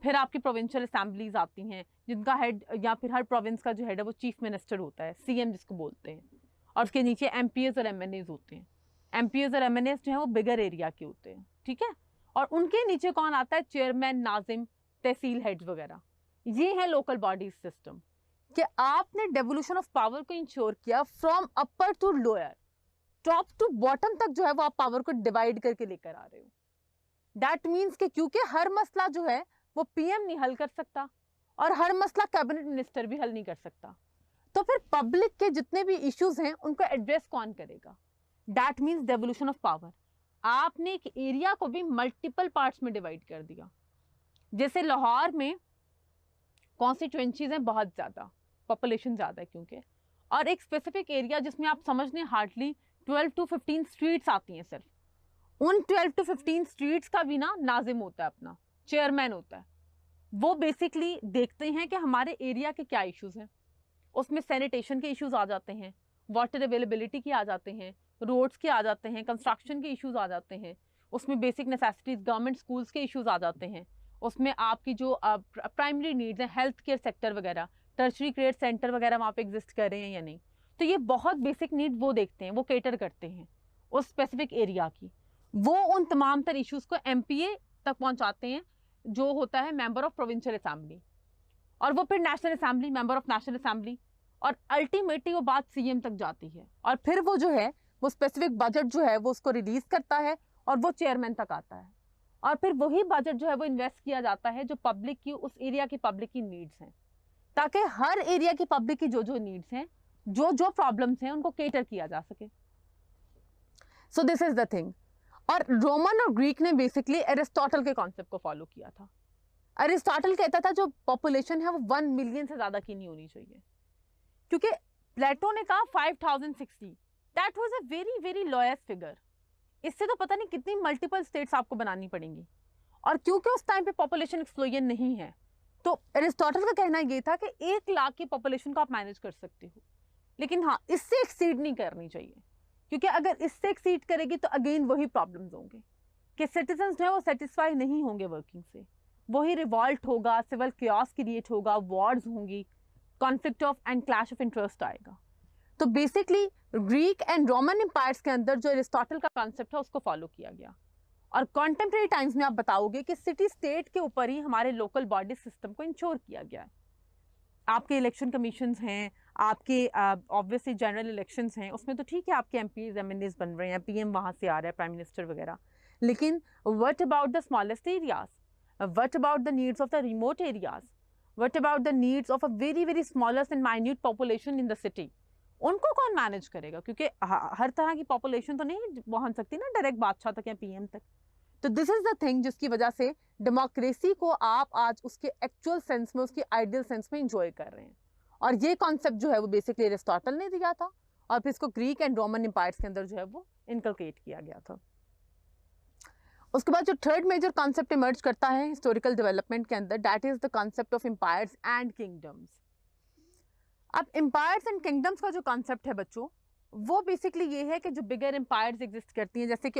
फिर आपकी प्रोविंशियल असेंबलीज आती हैं जिनका हेड या फिर हर प्रोविंस का जो हेड है वो चीफ मिनिस्टर होता है, सीएम जिसको बोलते हैं, और उसके नीचे एमपीएस और एमएनएज होते हैं। एमपीएस और एमएनएज जो है वो बिगर एरिया के होते हैं, ठीक है, और उनके नीचे कौन आता है, चेयरमैन, नाजिम, तहसील हेड्स वगैरह। ये है लोकल बॉडी सिस्टम कि आपने डेवोल्यूशन ऑफ पावर को इंश्योर किया from upper to lower, top to bottom तक जो है वो आप पावर को डिवाइड करके लेकर आ रहे हो। दैट मीन्स कि क्योंकि हर मसला जो है वो पीएम नहीं हल कर सकता और हर मसला कैबिनेट मिनिस्टर भी हल नहीं कर सकता, तो फिर पब्लिक के जितने भी इश्यूज हैं उनको एड्रेस कौन करेगा। That means devolution of power. आपने एक एरिया को भी मल्टीपल पार्ट्स में डिवाइड कर दिया। जैसे लाहौर में कॉन्स्टिट्यूएंसीज हैं बहुत ज़्यादा, पॉपुलेशन ज़्यादा है क्योंकि, और एक स्पेसिफिक एरिया जिसमें आप समझ लें हार्डली 12 to 15 स्ट्रीट्स आती हैं सिर्फ, उन 12 to 15 स्ट्रीट्स का भी ना नाजिम होता है, अपना चेयरमैन होता है। वो बेसिकली देखते हैं कि हमारे एरिया के क्या इश्यूज हैं, उसमें सैनिटेशन के इश्यूज आ जाते हैं, वाटर अवेलेबिलिटी के आ जाते हैं, रोड्स के आ जाते हैं, कंस्ट्रक्शन के इश्यूज आ जाते हैं, उसमें बेसिक नेसेसिटीज गवर्नमेंट स्कूल्स के इश्यूज आ जाते हैं, उसमें आपकी जो प्राइमरी नीड्स हैं, हेल्थ केयर सेक्टर वगैरह, टर्शरी केयर सेंटर वगैरह वहाँ पे एग्जिस्ट कर रहे हैं या नहीं, तो ये बहुत बेसिक नीड वो देखते हैं, वो केटर करते हैं उस स्पेसिफिक एरिया की। वो उन तमाम तर इश्यूज को एमपीए तक पहुंचाते हैं जो होता है मेंबर ऑफ प्रोविंशियल असेंबली, और वो फिर national assembly, member of national assembly, और अल्टीमेटली वो बात सीएम तक जाती है, और फिर वो जो है वो स्पेसिफिक बजट जो है वो उसको रिलीज करता है और वो चेयरमैन तक आता है, और फिर वही बजट जो है वो इन्वेस्ट किया जाता है जो पब्लिक की, उस एरिया की पब्लिक की नीड्स हैं, ताकि हर एरिया की पब्लिक की जो जो नीड्स हैं, जो जो प्रॉब्लम्स हैं उनको केटर किया जा सके। सो दिस इज द थिंग। और रोमन और ग्रीक ने बेसिकली एरिस्टोटल के कॉन्सेप्ट को फॉलो किया था। एरिस्टोटल कहता था जो पॉपुलेशन है वो 1 मिलियन से ज्यादा की नहीं होनी चाहिए, क्योंकि प्लेटो ने कहा 5060, that was a very very lowest figure. इससे तो पता नहीं कितनी मल्टीपल स्टेट्स आपको बनानी पड़ेंगी, और क्योंकि उस टाइम पे पॉपुलेशन एक्सप्लोजन नहीं है, तो एरिस्टोटल का कहना ये था कि 1 लाख की पॉपुलेशन को आप मैनेज कर सकते हो, लेकिन हाँ इससे एक्सीड नहीं करनी चाहिए, क्योंकि अगर इससे एक्सीड करेगी तो अगेन वही प्रॉब्लम्स होंगे कि सिटीजन्स जो है वो सेटिस्फाई नहीं होंगे वर्किंग से, वही रिवॉल्ट होगा, सिविल क्रियास क्रिएट होगा, वॉर्स होंगी, conflict of and clash of interest आएगा। तो basically Greek and Roman empires के अंदर जो एरिस्टोटल का कॉन्सेप्ट है उसको फॉलो किया गया, और कॉन्टेम्प्रेरी टाइम्स में आप बताओगे कि सिटी स्टेट के ऊपर ही हमारे लोकल बॉडी सिस्टम को इंश्योर किया गया है। आपके इलेक्शन कमीशंस हैं, आपके ऑब्वियसली जनरल इलेक्शंस हैं, उसमें तो ठीक है आपके एमपीज एमएनएज बन रहे हैं, पीएम वहाँ से आ रहा है, प्राइम मिनिस्टर वगैरह, लेकिन what about the smallest areas, what about the needs of the remote areas, what about the needs of a very very smallest and minute population in the city, उनको कौन manage करेगा, क्योंकि हर तरह की population तो नहीं पहुंच सकती ना डायरेक्ट बादशाह तक या पीएम तक। तो दिस इज द थिंग जिसकी वजह से डेमोक्रेसी को आप आज उसके एक्चुअल सेंस में, उसकी आइडियल सेंस में इंजॉय कर रहे हैं, और ये कॉन्सेप्ट जो है वो बेसिकली एरिस्टोटल ने दिया था, और फिर इसको ग्रीक एंड रोमन एम्पायर्स के अंदर जो है वो इनकलकेट किया गया था। उसके बाद जो थर्ड मेजर कॉन्सेप्ट इमर्ज करता है हिस्टोरिकल डेवलपमेंट के अंदर, that is the concept of empires and kingdoms. अब एम्पायर्स एंड किंगडम्स का जो कॉन्सेप्ट है बच्चों, वो बेसिकली ये है कि जो बिगर एम्पायर्स एग्जिस्ट करती हैं, जैसे कि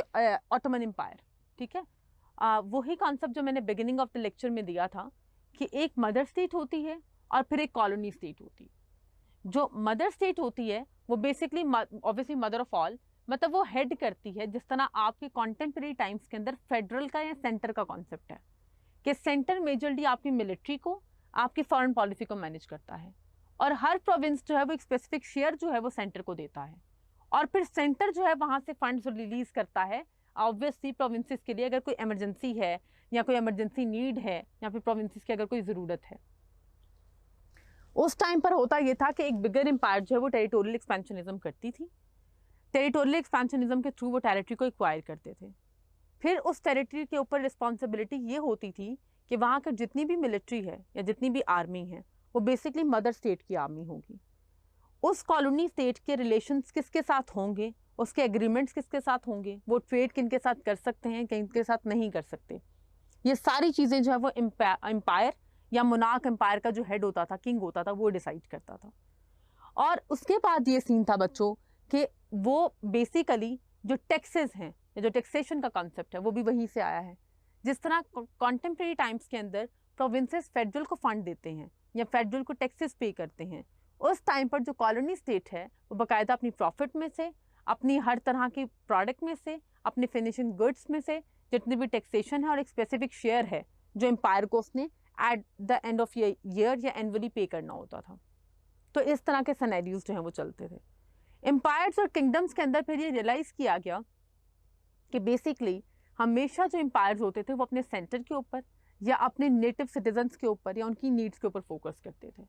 ऑटोमन एम्पायर, ठीक है, वही कॉन्सेप्ट जो मैंने बिगिनिंग ऑफ द लेक्चर में दिया था कि एक मदर स्टेट होती है और फिर एक कॉलोनी स्टेट होती है। जो मदर स्टेट होती है वो basically obviously mother of all, मतलब वो हेड करती है, जिस तरह आपके कॉन्टेम्प्रेरी टाइम्स के अंदर फेडरल का या सेंटर का कॉन्सेप्ट है कि सेंटर मेजरली आपकी मिलिट्री को, आपकी फॉरेन पॉलिसी को मैनेज करता है, और हर प्रोविंस जो है वो एक स्पेसिफिक शेयर जो है वो सेंटर को देता है, और फिर सेंटर जो है वहाँ से फंड्स रिलीज करता है ऑब्वियसली प्रोविंसेस के लिए, अगर कोई इमरजेंसी है या कोई इमरजेंसी नीड है या फिर प्रोविंसेस की अगर कोई ज़रूरत है। उस टाइम पर होता ये था कि एक बिगर एम्पायर जो है वो टेरिटोरियल एक्सपेंशनिज्म करती थी। टेरिटोरियल एक्सपेंशनिज्म के थ्रू वो टेरिटरी को एक्वायर करते थे। फिर उस टेरिटरी के ऊपर रिस्पॉन्सिबिलिटी ये होती थी कि वहाँ का जितनी भी मिलिट्री है या जितनी भी आर्मी है वो बेसिकली मदर स्टेट की आर्मी होगी। उस कॉलोनी स्टेट के रिलेशंस किसके साथ होंगे, उसके एग्रीमेंट्स किसके साथ होंगे, वो ट्रेड किन के साथ कर सकते हैं, किन के साथ नहीं कर सकते, ये सारी चीज़ें जो है वो एम्पायर या मोनार्क एम्पायर का जो हेड होता था, किंग होता था, वो डिसाइड करता था। और उसके बाद ये सीन था बच्चों कि वो बेसिकली जो टैक्सेस हैं, जो टैक्सेशन का कॉन्सेप्ट है वो भी वहीं से आया है। जिस तरह कॉन्टेम्प्रेरी टाइम्स के अंदर प्रोविंसेस फेडरल को फंड देते हैं या फेडरल को टैक्सेस पे करते हैं, उस टाइम पर जो कॉलोनी स्टेट है वो बाकायदा अपनी प्रॉफिट में से, अपनी हर तरह की प्रोडक्ट में से, अपने फिनिशिंग गुड्स में से जितनी भी टैक्सेशन है और एक स्पेसिफिक शेयर है जो एम्पायर को उसने at the end of year या एनुअली पे करना होता था। तो इस तरह के सिनेरियोज जो हैं वो चलते थे। एम्पायर्स और किंगडम्स के अंदर फिर ये रियलाइज़ किया गया कि बेसिकली हमेशा जो एम्पायर्स होते थे वो अपने सेंटर के ऊपर या अपने नेटिव सिटीजन्स के ऊपर या उनकी नीड्स के ऊपर फोकस करते थे।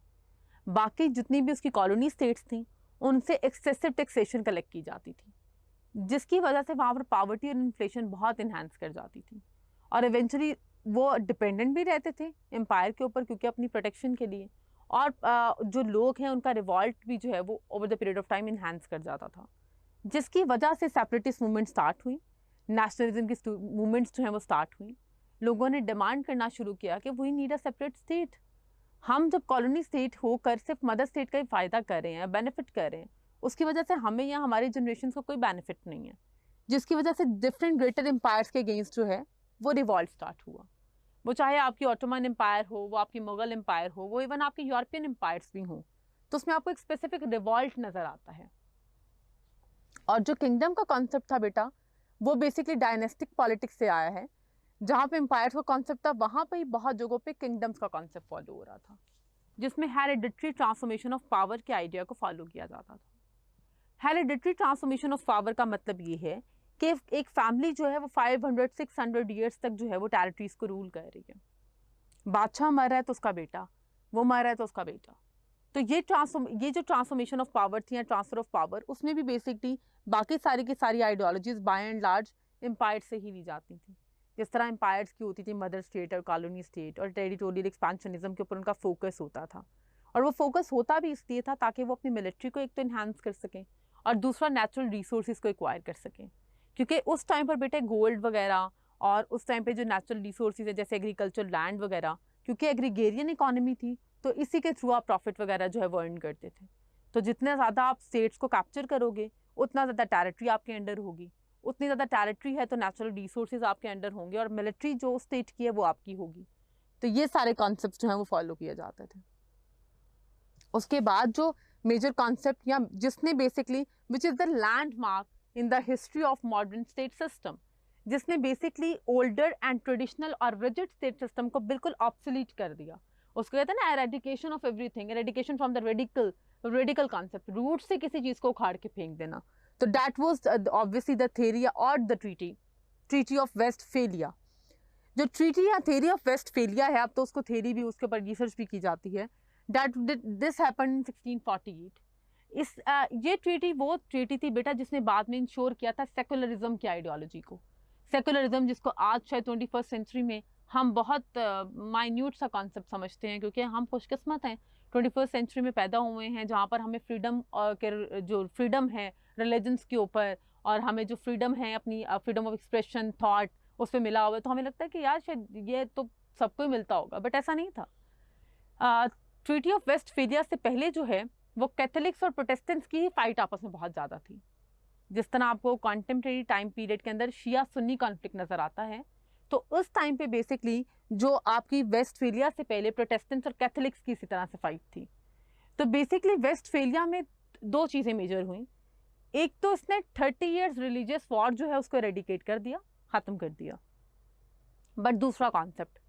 बाकी जितनी भी उसकी कॉलोनी स्टेट्स थी उनसे एक्सेसिव टैक्सेशन कलेक्ट की जाती थी, जिसकी वजह से वहाँ पर पावर्टी और इन्फ्लेशन बहुत इन्हांस कर जाती थी, और इवेंचुअली वो डिपेंडेंट भी रहते थे एम्पायर के ऊपर क्योंकि अपनी प्रोटेक्शन के लिए, और जो लोग हैं उनका रिवॉल्ट भी जो है वो over the period of time enhance कर जाता था, जिसकी वजह से सेपरेटिस्ट मूवमेंट स्टार्ट हुई, नेशनलिज्म की मूवमेंट्स जो हैं वो स्टार्ट हुई। लोगों ने डिमांड करना शुरू किया कि we need a separate state. हम जब कॉलोनी स्टेट होकर सिर्फ मदर स्टेट का ही फ़ायदा कर रहे हैं, बेनिफिट कर रहे हैं, उसकी वजह से हमें या हमारी जनरेशन को कोई बेनिफिट नहीं है, जिसकी वजह से डिफरेंट ग्रेटर एम्पायर्स के अगेंस्ट जो है वो रिवॉल्ट स्टार्ट हुआ। वो चाहे आपकी ऑटोमन एम्पायर हो, वो आपकी मुगल एम्पायर हो, वो इवन आपके यूरोपियन एम्पायर्स भी हों, तो उसमें आपको एक स्पेसिफिक रिवॉल्ट नज़र आता है। और जो किंगडम का कॉन्सेप्ट था बेटा वो बेसिकली डायनेस्टिक पॉलिटिक्स से आया है। जहाँ पे एम्पायर्स का कॉन्सेप्ट था वहाँ पे ही बहुत जगहों पे किंगडम्स का कॉन्सेप्ट फॉलो हो रहा था, जिसमें हेरिडिटरी ट्रांसफॉर्मेशन ऑफ पावर के आइडिया को फॉलो किया जाता था। हेरिडिटरी ट्रांसफॉर्मेशन ऑफ पावर का मतलब ये है कि एक फैमिली जो है वो 500-600 ईयर्स तक जो है वो टेरिटरीज को रूल कर रही है। बादशाह मर रहा है तो उसका बेटा, वो मर रहा है तो उसका बेटा। तो ये जो ट्रांसफॉर्मेशन ऑफ पावर थी या ट्रांसफर ऑफ पावर, उसमें भी बेसिकली बाकी सारी की सारी ideologies by and large empire से ही ली जाती थी। जिस तरह एम्पायर्स की होती थी मदर स्टेट और कॉलोनी स्टेट, और टेरिटोरियल एक्सपेंशनिज्म के ऊपर उनका फोकस होता था, और वो फोकस होता भी इसलिए था ताकि वो अपनी मिलिट्री को एक तो इन्हांस कर सकें और दूसरा नेचुरल रिसोर्सेज को एक्वायर कर सकें, क्योंकि उस टाइम पर बेटे गोल्ड वगैरह और उस टाइम पे जो नेचुरल रिसोर्सेज है जैसे एग्रीकल्चर लैंड वगैरह, क्योंकि एग्रीगेरियन इकोनॉमी थी तो इसी के थ्रू आप प्रॉफिट वगैरह जो है वो अर्न करते थे। तो जितने ज़्यादा आप स्टेट्स को कैप्चर करोगे उतना ज़्यादा टेरिटरी आपके अंडर होगी, उतनी ज़्यादा टेरिटरी है तो नेचुरल रिसोर्सेज आपके अंडर होंगे, और मिलिट्री जो स्टेट की है वो आपकी होगी। तो ये सारे कॉन्सेप्ट जो हैं वो फॉलो किए जाते थे। उसके बाद जो मेजर कॉन्सेप्ट या जिसने basically which is the landmark in the history of modern state system, जिसने बेसिकली ओल्डर एंड ट्रेडिशनल और रिजिड स्टेट सिस्टम को बिल्कुल ऑब्सोलीट कर दिया, उसको कहते हैं ना eradication of everything, eradication from the radical concept, root से किसी चीज़ को उखाड़ के फेंक देना। तो that was obviously the theory और द ट्रीटी ऑफ वेस्टफेलिया। जो ट्रीटी या थ्योरी ऑफ वेस्टफेलिया है, अब तो उसको थ्योरी भी, उसके ऊपर रिसर्च भी की जाती है, दैट दिस हैपेंड इन 1648। ये ट्रीटी वो ट्रीटी थी बेटा जिसने बाद में इंश्योर किया था सेकुलरिज्म की आइडियोलॉजी को। सेकुलरिज्म जिसको आज शायद 21st सेंचुरी में हम बहुत माइन्यूट सा कॉन्सेप्ट समझते हैं, क्योंकि हम खुशकिस्मत हैं 21st सेंचुरी में पैदा हुए हैं जहाँ पर हमें फ्रीडम के जो फ्रीडम है रिलीजन्स के ऊपर, और हमें जो फ्रीडम है अपनी फ्रीडम ऑफ एक्सप्रेशन थॉट उस पर मिला हुआ है, तो हमें लगता है कि यार शायद ये तो सबको ही मिलता होगा, बट ऐसा नहीं था। ट्रीटी ऑफ वेस्टफेलिया से पहले जो है वो कैथोलिक्स और प्रोटेस्टेंट्स की ही फाइट आपस में बहुत ज़्यादा थी। जिस तरह आपको कॉन्टेम्प्रेरी टाइम पीरियड के अंदर शिया सुन्नी कॉन्फ्लिक्ट नज़र आता है, तो उस टाइम पे बेसिकली जो आपकी वेस्टफेलिया से पहले प्रोटेस्टेंट्स और कैथोलिक्स की इसी तरह से फाइट थी। तो बेसिकली वेस्टफेलिया में दो चीज़ें मेजर हुई। एक तो इसने 30 ईयर्स रिलीजियस वॉर जो है उसको एरेडिकेट कर दिया, ख़त्म कर दिया। बट दूसरा कॉन्सेप्ट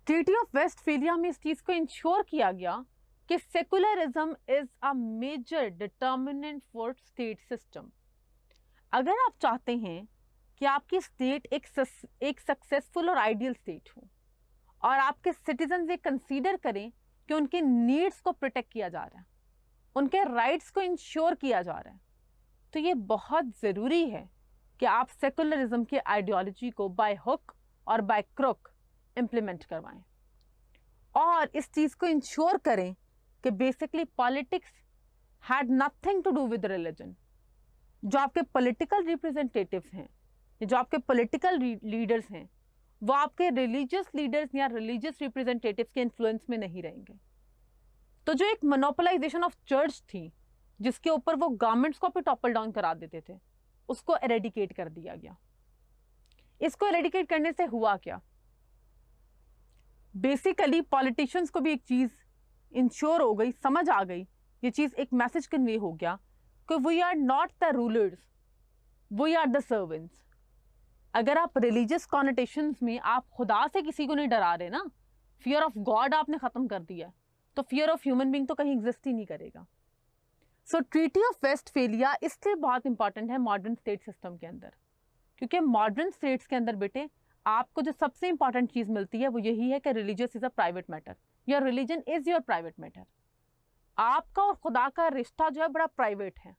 ट्रीटी ऑफ वेस्टफेलिया में इस चीज़ को इंश्योर किया गया कि secularism is a major determinant for state system. अगर आप चाहते हैं कि आपकी स्टेट एक सक्सेसफुल और आइडियल स्टेट हो और आपके सिटीजन ये कंसीडर करें कि उनके नीड्स को प्रोटेक्ट किया जा रहा है, उनके राइट्स को इंश्योर किया जा रहा है, तो ये बहुत ज़रूरी है कि आप सेकुलरिज्म की आइडियोलॉजी को बाय हुक और बाय क्रुक इम्प्लीमेंट करवाएं और इस चीज़ को इंश्योर करें कि basically politics had nothing to do with religion. जो आपके पॉलिटिकल रिप्रेजेंटेटिव्स हैं, जो आपके पॉलिटिकल लीडर्स हैं, वो आपके रिलीजियस लीडर्स या रिलीजियस रिप्रेजेंटेटिव्स के इन्फ्लुएंस में नहीं रहेंगे। तो जो एक मोनोपोलाइजेशन ऑफ चर्च थी, जिसके ऊपर वो गवर्नमेंट्स को भी टॉपल डाउन करा देते थे, उसको एरेडिकेट कर दिया गया। इसको एरेडिकेट करने से हुआ क्या? बेसिकली पॉलिटिशियंस को भी एक चीज इंश्योर हो गई, समझ आ गई, ये चीज एक मैसेज कन्वे हो गया कि we are not the rulers, we are the servants. अगर आप रिलीजियस कॉनोटेशंस में आप खुदा से किसी को नहीं डरा रहे ना, फियर ऑफ गॉड आपने खत्म कर दिया, तो फियर ऑफ ह्यूमन बीइंग तो कहीं एग्जिस्ट ही नहीं करेगा। सो ट्रीटी ऑफ वेस्टफेलिया इसलिए बहुत इंपॉर्टेंट है मॉडर्न स्टेट सिस्टम के अंदर, क्योंकि मॉडर्न स्टेट्स के अंदर बेटे आपको जो सबसे इंपॉर्टेंट चीज मिलती है वो यही है कि religious is a private matter, your religion is your private matter. आपका और खुदा का रिश्ता जो है बड़ा प्राइवेट है,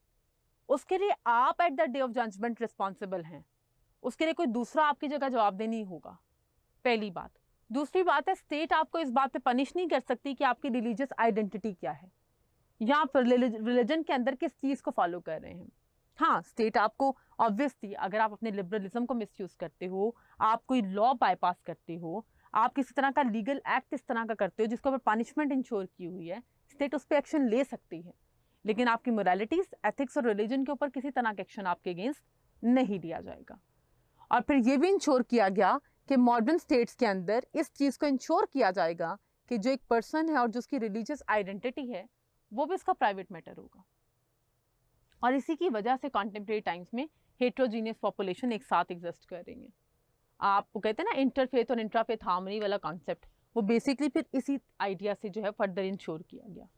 उसके लिए आप at the day of judgement responsible हैं, उसके लिए कोई दूसरा आपकी जगह जवाबदेह नहीं होगा, पहली बात। दूसरी बात है, स्टेट आपको इस बात पे पनिश नहीं कर सकती कि आपकी रिलीजियस आइडेंटिटी क्या है या आप रिलीजन के अंदर किस चीज़ को फॉलो कर रहे हैं। हाँ, स्टेट आपको ऑब्वियसली अगर आप अपने लिबरलिज्म को मिसयूज करते हो, आप कोई लॉ बाईपास करते हो, आप किसी तरह का लीगल एक्ट इस तरह का करते हो जिसके ऊपर पनिशमेंट इंश्योर की हुई है, स्टेट उस पर एक्शन ले सकती है, लेकिन आपकी मोरालिटीज, एथिक्स और रिलीजन के ऊपर किसी तरह का एक्शन आपके अगेंस्ट नहीं लिया जाएगा। और फिर ये भी इंश्योर किया गया कि मॉडर्न स्टेट्स के अंदर इस चीज़ को इंश्योर किया जाएगा कि जो एक पर्सन है और जो उसकी रिलीजियस आइडेंटिटी है वो भी इसका प्राइवेट मैटर होगा। और इसी की वजह से कॉन्टेम्प्रेरी टाइम्स में हेट्रोजीनियस पॉपुलेशन एक साथ एग्जिस्ट कर रही है। आपको कहते हैं ना इंटरफेथ और इंट्राफेथ हार्मनी वाला कॉन्सेप्ट, वो बेसिकली फिर इसी आइडिया से जो है फर्दर इंश्योर किया गया,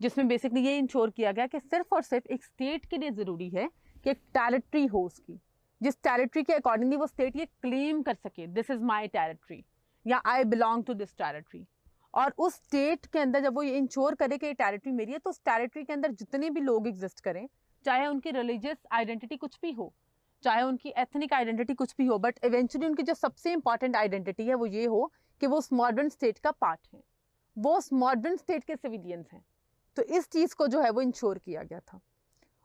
जिसमें बेसिकली ये इंश्योर किया गया कि सिर्फ और सिर्फ एक स्टेट के लिए ज़रूरी है कि एक टेरिटरी हो उसकी, जिस टेरिटरी के अकॉर्डिंगली वो स्टेट ये क्लेम कर सके, दिस इज़ माई टेरिटरी या I belong to this territory. और उस स्टेट के अंदर जब वो ये इंश्योर करे कि ये टेरिटरी मेरी है, तो उस टेरिटरी के अंदर जितने भी लोग एग्जिस्ट करें, चाहे उनकी रिलीजियस आइडेंटिटी कुछ भी हो, चाहे उनकी एथनिक आइडेंटिटी कुछ भी हो, बट इवेंचुअली उनकी जो सबसे इंपॉर्टेंट आइडेंटिटी है वो ये हो कि वो उस मॉडर्न स्टेट का पार्ट है, वो उस मॉडर्न स्टेट के सिविलियंस हैं। तो इस चीज़ को जो है वो इंश्योर किया गया था।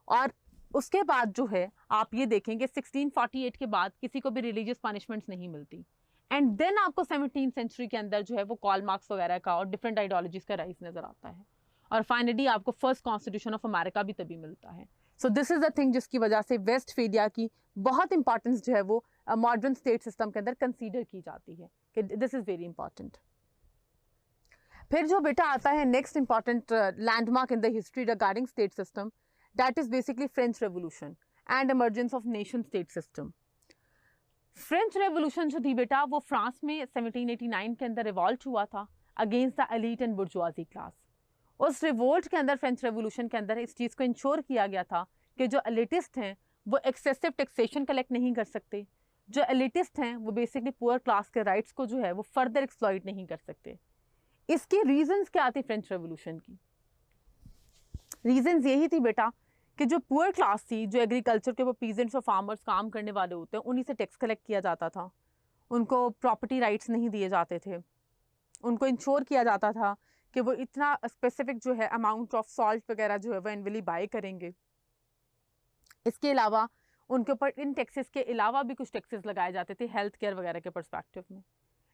और उसके बाद जो है आप ये देखेंगे 1648 के बाद किसी को भी रिलीजियस पनिशमेंट्स नहीं मिलती, एंड देन आपको 17th सेंचुरी के अंदर जो है वो कॉल मार्क्स वगैरह का और डिफरेंट आइडियोलॉजीज का राइज नजर आता है, और फाइनली आपको फर्स्ट कॉन्स्टिट्यूशन ऑफ अमेरिका भी तभी मिलता है। सो दिस इज द थिंग जिसकी वजह से वेस्टफेलिया की बहुत इंपॉर्टेंस जो है वो मॉडर्न स्टेट सिस्टम के अंदर कंसीडर की जाती है कि दिस इज वेरी इंपॉर्टेंट। फिर जो बेटा आता है next important landmark in the history regarding state system, that is basically French revolution and emergence of nation state system. French revolution जो थी बेटा वो फ्रांस में 1789 के अंदर रिवॉल्ट हुआ था against the elite and bourgeoisie class. उस रिवोल्ट के अंदर, फ्रेंच रेवोल्यूशन के अंदर, इस चीज़ को इंश्योर किया गया था कि जो एलिटिस्ट हैं वो एक्सेसिव टैक्सेशन कलेक्ट नहीं कर सकते, जो एलिटिस्ट हैं वो बेसिकली पुअर क्लास के राइट्स को जो है वो फर्दर एक्सप्लॉइट नहीं कर सकते। इसके रीजंस क्या थे फ्रेंच रेवोल्यूशन की? रीजंस यही थी बेटा कि जो पुअर क्लास थी, जो एग्रीकल्चर के वो पीजेंट्स और फार्मर्स काम करने वाले होते हैं, उन्हीं से टैक्स कलेक्ट किया जाता था, उनको प्रॉपर्टी राइट्स नहीं दिए जाते थे, उनको इंश्योर किया जाता था कि वो इतना स्पेसिफिक जो है अमाउंट ऑफ सॉल्ट वगैरह जो है वो एनुअली बाय करेंगे। इसके अलावा उनके ऊपर इन टैक्सेस के अलावा भी कुछ टैक्सेस लगाए जाते थे हेल्थ केयर वगैरह के पर्सपेक्टिव में,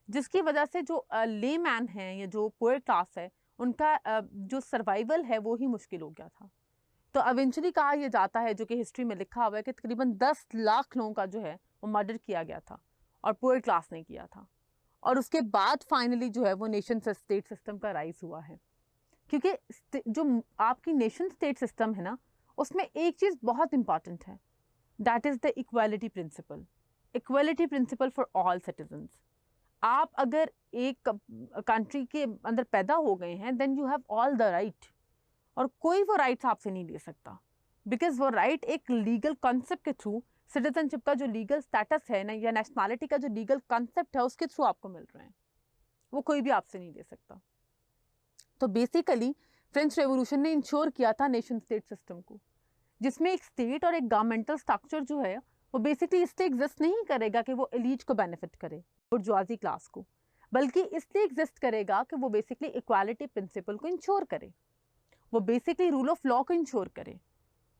जिसकी वजह से जो ले मैन है या जो पुअर क्लास है उनका जो सर्वाइवल है वो ही मुश्किल हो गया था। तो इवेंचुअली कहा यह जाता है, जो कि हिस्ट्री में लिखा हुआ है, कि तकरीबन 10 लाख लोगों का जो है वो मर्डर किया गया था और पुअर क्लास ने किया था। और उसके बाद फाइनली जो है वो नेशन स्टेट सिस्टम का राइज हुआ है, क्योंकि जो आपकी नेशन स्टेट सिस्टम है ना, उसमें एक चीज़ बहुत इंपॉर्टेंट है, that is the equality principle. Equality principle for all citizens. आप अगर एक कंट्री के अंदर पैदा हो गए हैं then you have all the right, और कोई वो राइट्स आपसे नहीं ले सकता, बिकॉज वो राइट एक लीगल कॉन्सेप्ट के थ्रू, सिटीजनशिप का जो लीगल स्टेटस है ना, या नेशनैलिटी का जो लीगल कॉन्सेप्ट है उसके थ्रू आपको मिल रहे हैं, वो कोई भी आपसे नहीं ले सकता। तो बेसिकली फ्रेंच रेवोल्यूशन ने इंश्योर किया था नेशन स्टेट सिस्टम को, जिसमें एक स्टेट और एक गवर्नमेंटल स्ट्रक्चर जो है वो बेसिकली इसलिए एग्जिस्ट नहीं करेगा कि वो एलीट को बेनिफिट करे, बुर्जुआजी क्लास को, बल्कि इसलिए एग्जिस्ट करेगा कि वो बेसिकली इक्वालिटी प्रिंसिपल को इंश्योर करे, वो बेसिकली रूल ऑफ लॉ को इंश्योर करे।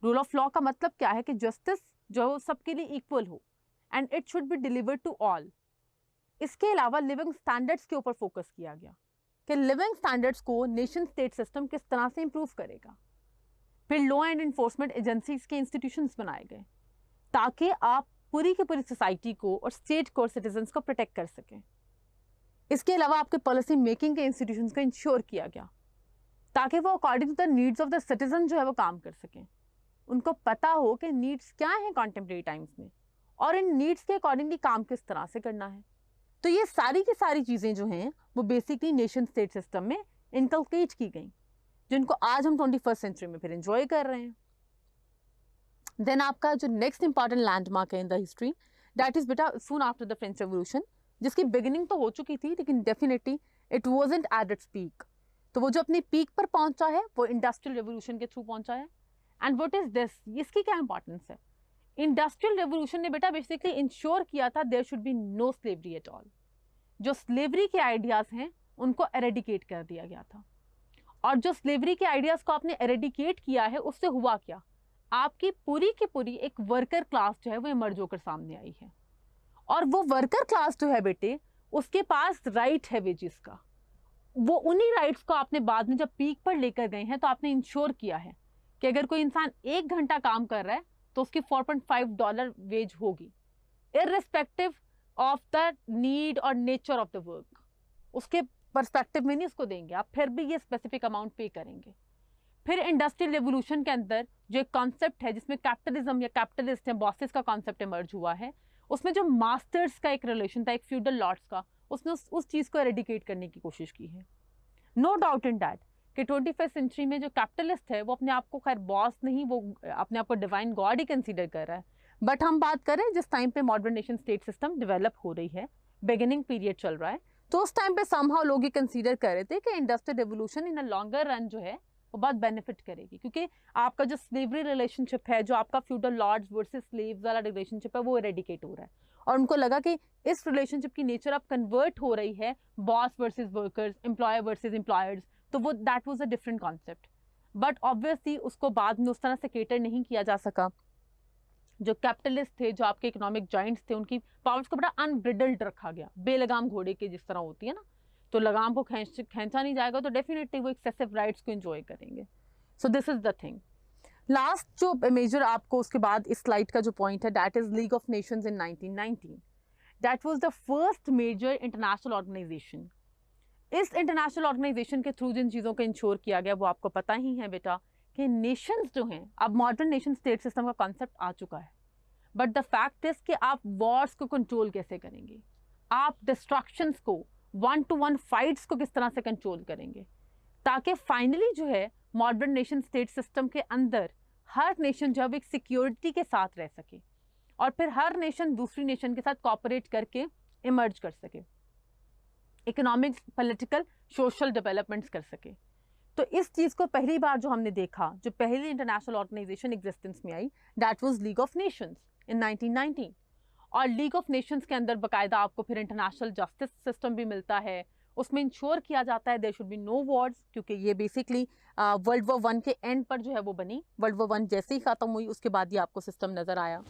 रूल ऑफ लॉ का मतलब क्या है कि जस्टिस जो सबके लिए इक्वल हो and it should be delivered to all. इसके अलावा लिविंग स्टैंडर्ड्स के ऊपर फोकस किया गया कि लिविंग स्टैंडर्ड्स को नेशन स्टेट सिस्टम किस तरह से इंप्रूव करेगा। फिर लॉ एंड इन्फोर्समेंट एजेंसीज के इंस्टीट्यूशंस बनाए गए ताकि आप पूरी की पूरी सोसाइटी को और स्टेट को और सिटीजन्स को प्रोटेक्ट कर सकें। इसके अलावा आपके पॉलिसी मेकिंग के इंस्टीट्यूशंस को इंश्योर किया गया ताकि वो according to the needs of the citizen जो है वो काम कर सकें, उनको पता हो कि नीड्स क्या हैं कॉन्टेम्परेरी टाइम्स में, और इन नीड्स के अकॉर्डिंगली काम किस तरह से करना है। तो ये सारी की सारी चीज़ें जो हैं वो बेसिकली नेशन स्टेट सिस्टम में इनकलकेट की गई, जिनको आज हम 21st सेंचुरी में फिर एंजॉय कर रहे हैं। देन आपका जो नेक्स्ट इंपॉर्टेंट लैंडमार्क है in the history, that is बेटा soon after the French revolution, जिसकी बिगिनिंग तो हो चुकी थी लेकिन definitely it wasn't at its peak. तो वो जो अपनी पीक पर पहुंचा है वो इंडस्ट्रियल रेवोल्यूशन के थ्रू पहुंचा है। एंड व्हाट इज दिस, इसकी क्या इंपॉर्टेंस है? इंडस्ट्रियल रेवोल्यूशन ने बेटा बेसिकली इंश्योर किया था there should be no slavery at all. जो स्लेवरी के आइडियाज हैं उनको एरेडिकेट कर दिया गया था, और जो स्लेवरी के आइडियाज को आपने एरेडिकेट किया है उससे हुआ क्या, आपकी पूरी की पूरी एक वर्कर क्लास जो है वो इमर्ज होकर सामने आई है। और वो वर्कर क्लास जो है बेटे उसके पास राइट है वेजेस का, वो उन्हीं राइट्स को आपने बाद में जब पीक पर लेकर गए हैं तो आपने इंश्योर किया है कि अगर कोई इंसान 1 घंटा काम कर रहा है तो उसकी $4.5 वेज होगी, इररिस्पेक्टिव ऑफ द नीड और नेचर ऑफ द वर्क। उसके पर्सपेक्टिव में नहीं उसको देंगे आप, फिर भी ये स्पेसिफिक अमाउंट पे करेंगे। फिर इंडस्ट्रियल रेवोल्यूशन के अंदर जो एक कॉन्सेप्ट है जिसमें कैपिटलिज्म या कैपिटलिस्ट या बॉसेस का कॉन्सेप्ट इमर्ज हुआ है, उसमें जो मास्टर्स का एक रिलेशन था, एक फ्यूडल लॉर्ड्स का, उसने उस चीज़ को एरेडिकेट करने की कोशिश की है। नो डाउट इन दैट कि 21st सेंचुरी में जो कैपिटलिस्ट है वो अपने आप को खैर बॉस नहीं, वो अपने आप को डिवाइन गॉड ही कंसीडर कर रहा है। बट हम बात करें जिस टाइम पे modern nation state system develop हो रही है, बिगिनिंग पीरियड चल रहा है, तो उस टाइम पे समहाउ लोग ये कंसीडर कर रहे थे कि industrial revolution in a longer run जो है वो बहुत बेनिफिट करेगी, क्योंकि आपका जो स्लेवरी रिलेशनशिप है, जो आपका फ्यूडल लॉर्ड्स वर्सेस स्लेव्स वाला रिलेशनशिप है, वो एरेडिकेट हो रहा है। और उनको लगा कि इस रिलेशनशिप की नेचर अब कन्वर्ट हो रही है boss versus workers, employer versus employers, तो वो that was a different concept. But obviously उसको बाद में उस तरह से केटर नहीं किया जा सका। जो कैपिटलिस्ट थे, जो आपके इकोनॉमिक जॉइंट्स थे, उनकी पावर्स को बड़ा अनब्रिडल्ड रखा गया, बेलगाम घोड़े की जिस तरह होती है ना, तो लगाम को खींचा नहीं जाएगा तो डेफिनेटली वो एक्सेसिव राइट्स को एंजॉय करेंगे। So this is the thing. Last जो मेजर आपको उसके बाद इस स्लाइड का जो पॉइंट है, that is League of Nations in 1919। That was the first major international organisation. इस इंटरनेशनल ऑर्गेनाइजेशन के थ्रू जिन चीज़ों को इंश्योर किया गया वो आपको पता ही है बेटा कि नेशंस जो हैं, अब मॉडर्न नेशन स्टेट सिस्टम का कॉन्सेप्ट आ चुका है, बट द फैक्ट इज कि आप वॉर्स को कंट्रोल कैसे करेंगे, आप डिस्ट्रक्शंस को, 1-to-1 फाइट्स को किस तरह से कंट्रोल करेंगे, ताकि फाइनली जो है मॉडर्न नेशन स्टेट सिस्टम के अंदर हर नेशन जब एक सिक्योरिटी के साथ रह सके और फिर हर नेशन दूसरी नेशन के साथ कोऑपरेट करके इमर्ज कर सके, इकोनॉमिक, पॉलिटिकल, सोशल डेवलपमेंट्स कर सके। तो इस चीज़ को पहली बार जो हमने देखा, जो पहली इंटरनेशनल ऑर्गेनाइजेशन एग्जिस्टेंस में आई, that was League of Nations in 1919। और लीग ऑफ नेशंस के अंदर बाकायदा आपको फिर इंटरनेशनल जस्टिस सिस्टम भी मिलता है, उसमें इंश्योर किया जाता है there should be no wars, क्योंकि ये बेसिकली वर्ल्ड वॉर 1 के एंड पर जो है वो बनी। वर्ल्ड वॉर 1 जैसे ही ख़त्म हुई उसके बाद ये आपको सिस्टम नज़र आया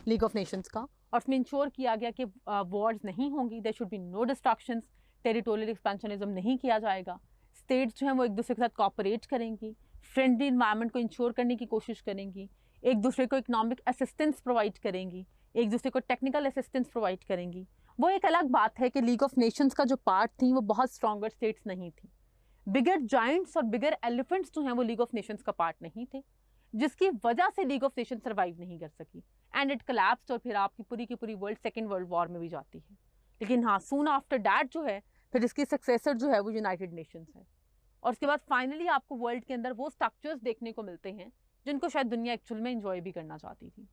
लीग ऑफ नेशंस का, और उसमें इंश्योर किया गया कि वॉर्स नहीं होंगी, there should be no destructions, territorial expansionism नहीं किया जाएगा, स्टेट्स जो हैं वो एक दूसरे के साथ कोऑपरेट करेंगी, फ्रेंडली इन्वायरमेंट को इंश्योर करने की कोशिश करेंगी, एक दूसरे को इकोनॉमिक असिस्टेंस प्रोवाइड करेंगी, एक दूसरे को टेक्निकल असिस्टेंस प्रोवाइड करेंगी। वो एक अलग बात है कि लीग ऑफ नेशंस का जो पार्ट थी वो बहुत स्ट्रॉन्गर स्टेट्स नहीं थी, बिगर जाइंट्स और बिगर एलिफेंट्स जो हैं वो लीग ऑफ नेशंस का पार्ट नहीं थे, जिसकी वजह से लीग ऑफ नेशंस सर्वाइव नहीं कर सकी एंड इट कोलैप्स्ड, और फिर आपकी पूरी की पूरी वर्ल्ड सेकेंड वर्ल्ड वॉर में भी जाती है। लेकिन हाँ, सून आफ्टर डैट जो है फिर इसकी सक्सेसर जो है वो यूनाइटेड नेशंस है। और उसके बाद फाइनली आपको वर्ल्ड के अंदर वो स्ट्रक्चर्स देखने को मिलते हैं जिनको शायद दुनिया एक्चुअल में एंजॉय भी करना चाहती थी।